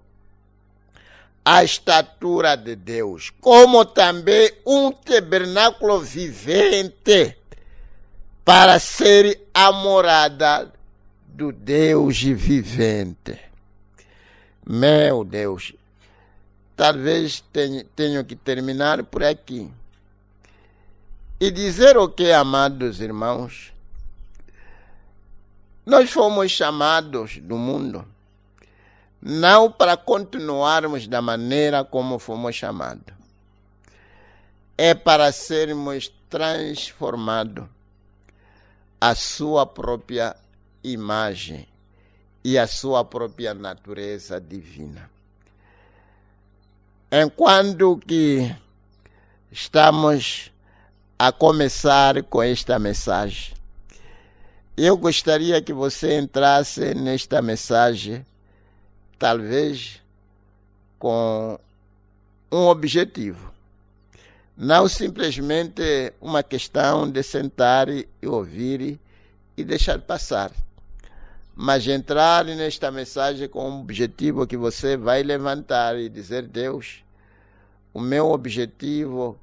à estatura de Deus, como também um tabernáculo vivente, para ser a morada do Deus vivente. Meu Deus, talvez tenho que terminar por aqui. E dizer o que, amados irmãos? Nós fomos chamados do mundo, não para continuarmos da maneira como fomos chamados. é para sermos transformados à sua própria imagem e à sua própria natureza divina. Enquanto que estamos a começar com esta mensagem, eu gostaria que você entrasse nesta mensagem, talvez com um objetivo. Não simplesmente uma questão de sentar e ouvir e deixar passar, mas entrar nesta mensagem com um objetivo que você vai levantar e dizer: Deus, o meu objetivo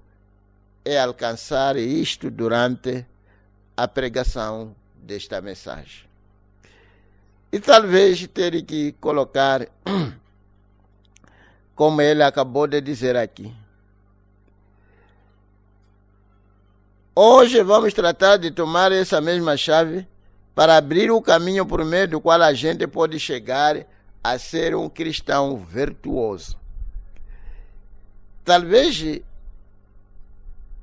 é alcançar isto durante a pregação desta mensagem. E talvez ter que colocar, como ele acabou de dizer aqui, hoje vamos tratar de tomar essa mesma chave para abrir o caminho por meio do qual a gente pode chegar a ser um cristão virtuoso. Talvez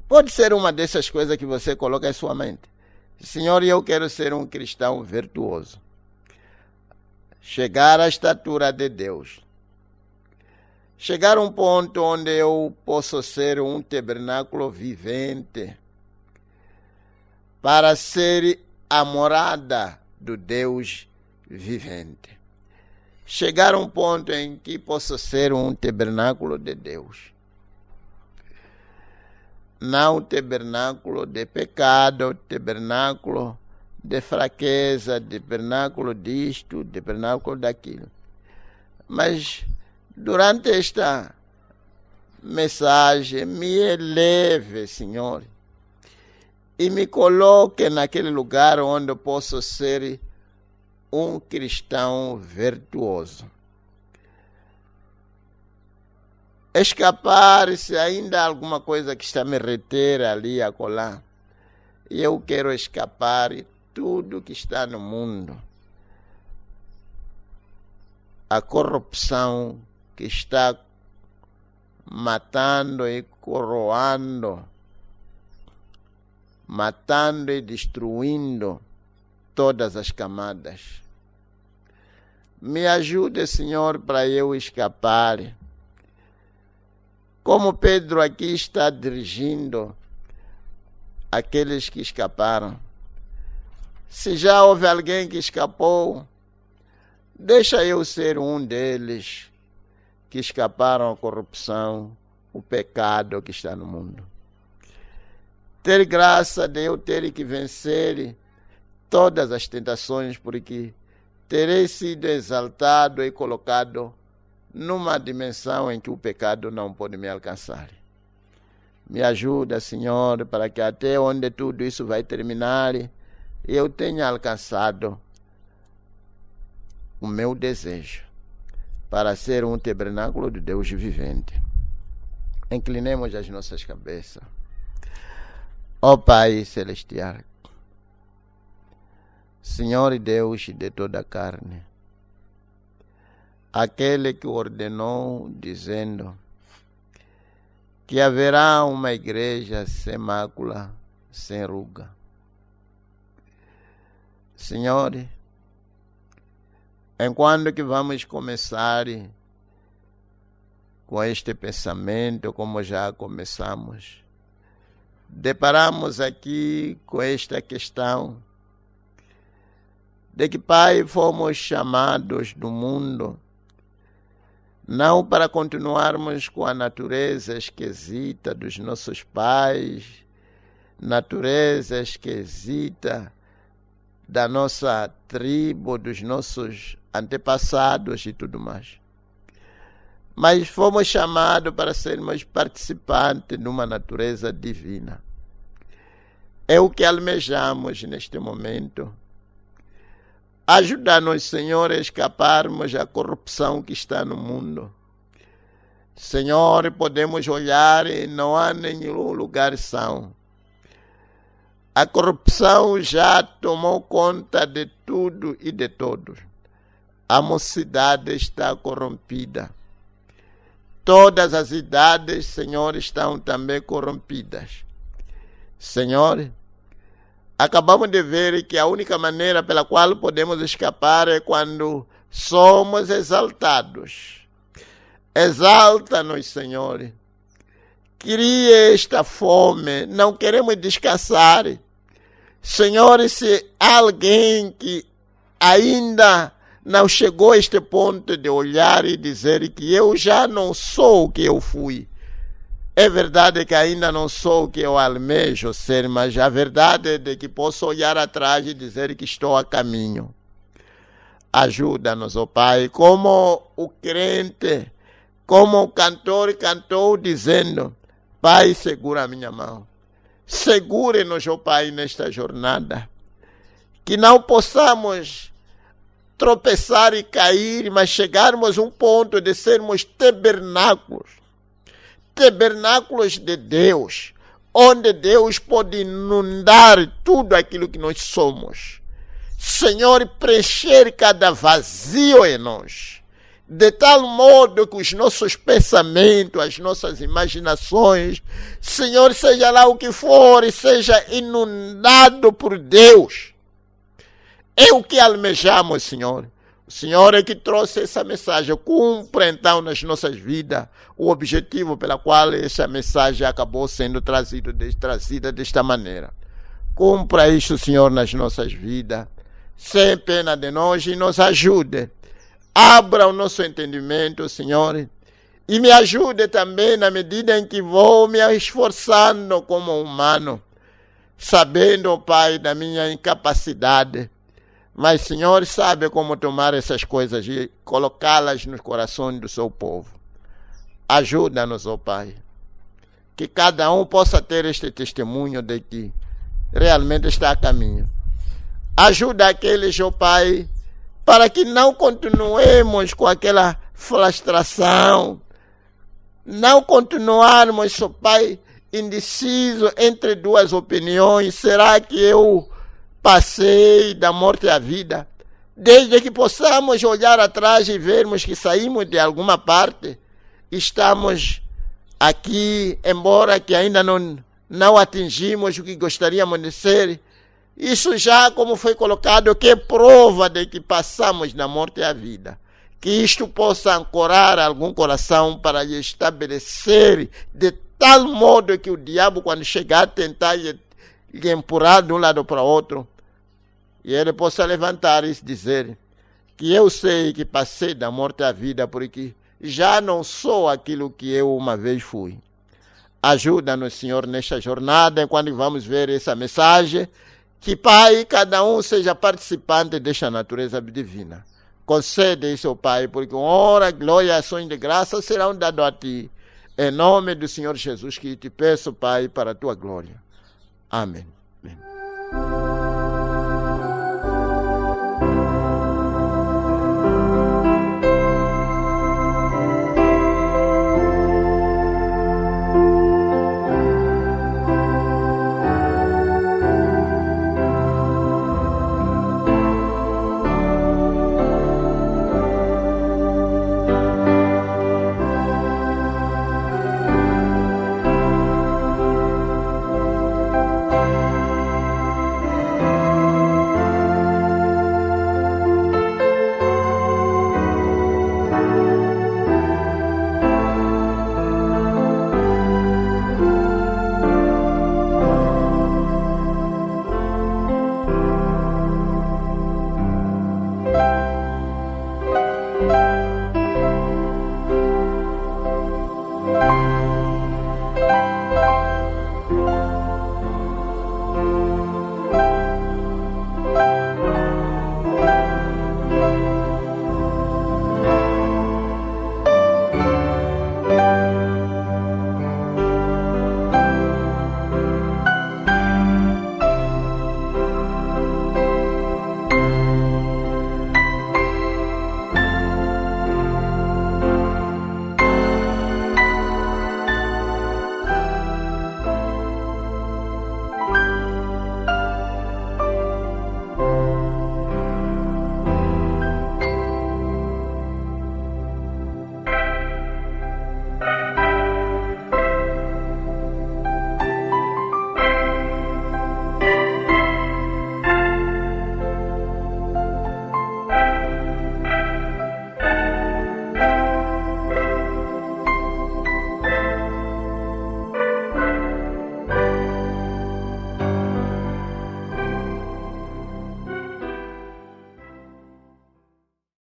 pode ser uma dessas coisas que você coloca em sua mente. Senhor, eu quero ser um cristão virtuoso. Chegar à estatura de Deus. Chegar a um ponto onde eu posso ser um tabernáculo vivente para ser a morada do Deus vivente. Chegar a um ponto em que posso ser um tabernáculo de Deus. Não tabernáculo de pecado, tabernáculo de fraqueza, tabernáculo disto, tabernáculo daquilo. Mas durante esta mensagem, me eleve, Senhor, e me coloque naquele lugar onde eu posso ser um cristão virtuoso. Escapar, se ainda há alguma coisa que está me reter ali, acolá, eu quero escapar tudo que está no mundo. A corrupção que está matando e coroando, matando e destruindo todas as camadas. Me ajude, Senhor, para eu escapar. Como Pedro aqui está dirigindo aqueles que escaparam. Se já houve alguém que escapou, deixa eu ser um deles que escaparam à corrupção, o pecado que está no mundo. Ter graça de eu ter que vencer todas as tentações, porque terei sido exaltado e colocado numa dimensão em que o pecado não pode me alcançar. Me ajuda, Senhor, para que até onde tudo isso vai terminar, eu tenha alcançado o meu desejo para ser um tabernáculo de Deus vivente. Inclinemos as nossas cabeças. Ó Pai Celestial, Senhor e Deus de toda a carne, aquele que ordenou, dizendo que haverá uma igreja sem mácula, sem ruga. Senhor, enquanto que vamos começar com este pensamento, como já começamos, deparamos aqui com esta questão de que, Pai, fomos chamados do mundo não para continuarmos com a natureza esquisita dos nossos pais, natureza esquisita da nossa tribo, dos nossos antepassados e tudo mais. Mas fomos chamados para sermos participantes de uma natureza divina. É o que almejamos neste momento. Ajuda-nos, Senhor, a escaparmos da corrupção que está no mundo. Senhor, podemos olhar e não há nenhum lugar são. A corrupção já tomou conta de tudo e de todos. A mocidade está corrompida. todas as idades, Senhor, estão também corrompidas. Senhor, acabamos de ver que a única maneira pela qual podemos escapar é quando somos exaltados. Exalta-nos, Senhor. Cria esta fome, não queremos descansar. Senhor, se alguém que ainda não chegou a este ponto de olhar e dizer que eu já não sou o que eu fui. É verdade que ainda não sou o que eu almejo ser, mas a verdade é de que posso olhar atrás e dizer que estou a caminho. Ajuda-nos, ó Pai, como o crente, como o cantor cantou dizendo, Pai, segura a minha mão. Segure-nos, ó Pai, nesta jornada. Que não possamos tropeçar e cair, mas chegarmos a um ponto de sermos tabernáculos de Deus, onde Deus pode inundar tudo aquilo que nós somos. Senhor, preencher cada vazio em nós, de tal modo que os nossos pensamentos, as nossas imaginações, Senhor, seja lá o que for, seja inundado por Deus. É o que almejamos, Senhor. O Senhor é que trouxe essa mensagem. Cumpra então nas nossas vidas o objetivo pela qual essa mensagem acabou sendo trazida desta maneira. Cumpra isso, Senhor, nas nossas vidas, sem pena de nós, e nos ajude. Abra o nosso entendimento, Senhor, e me ajude também na medida em que vou me esforçando como humano, sabendo, Pai, da minha incapacidade. Mas, Senhor, sabe como tomar essas coisas e colocá-las nos corações do seu povo. Ajuda-nos, ó Pai, que cada um possa ter este testemunho de que realmente está a caminho. Ajuda aqueles, ó Pai, para que não continuemos com aquela frustração, não continuarmos, ó Pai, indeciso entre duas opiniões. Será que eu passei da morte à vida? Desde que possamos olhar atrás e vermos que saímos de alguma parte, estamos aqui, embora que ainda não atingimos o que gostaríamos de ser. Isso já, como foi colocado, que é prova de que passamos da morte à vida. Que isto possa ancorar algum coração para lhe estabelecer de tal modo que o diabo, quando chegar a tentar lhe empurrar de um lado para o outro, e ele possa levantar e dizer que eu sei que passei da morte à vida, porque já não sou aquilo que eu uma vez fui. Ajuda-nos, Senhor, nesta jornada, quando vamos ver essa mensagem, que, Pai, cada um seja participante desta natureza divina. Concede isso, Pai, porque honra, glória e ações de graça serão dados a Ti. Em nome do Senhor Jesus, que te peço, Pai, para a Tua glória. Amém. Amém.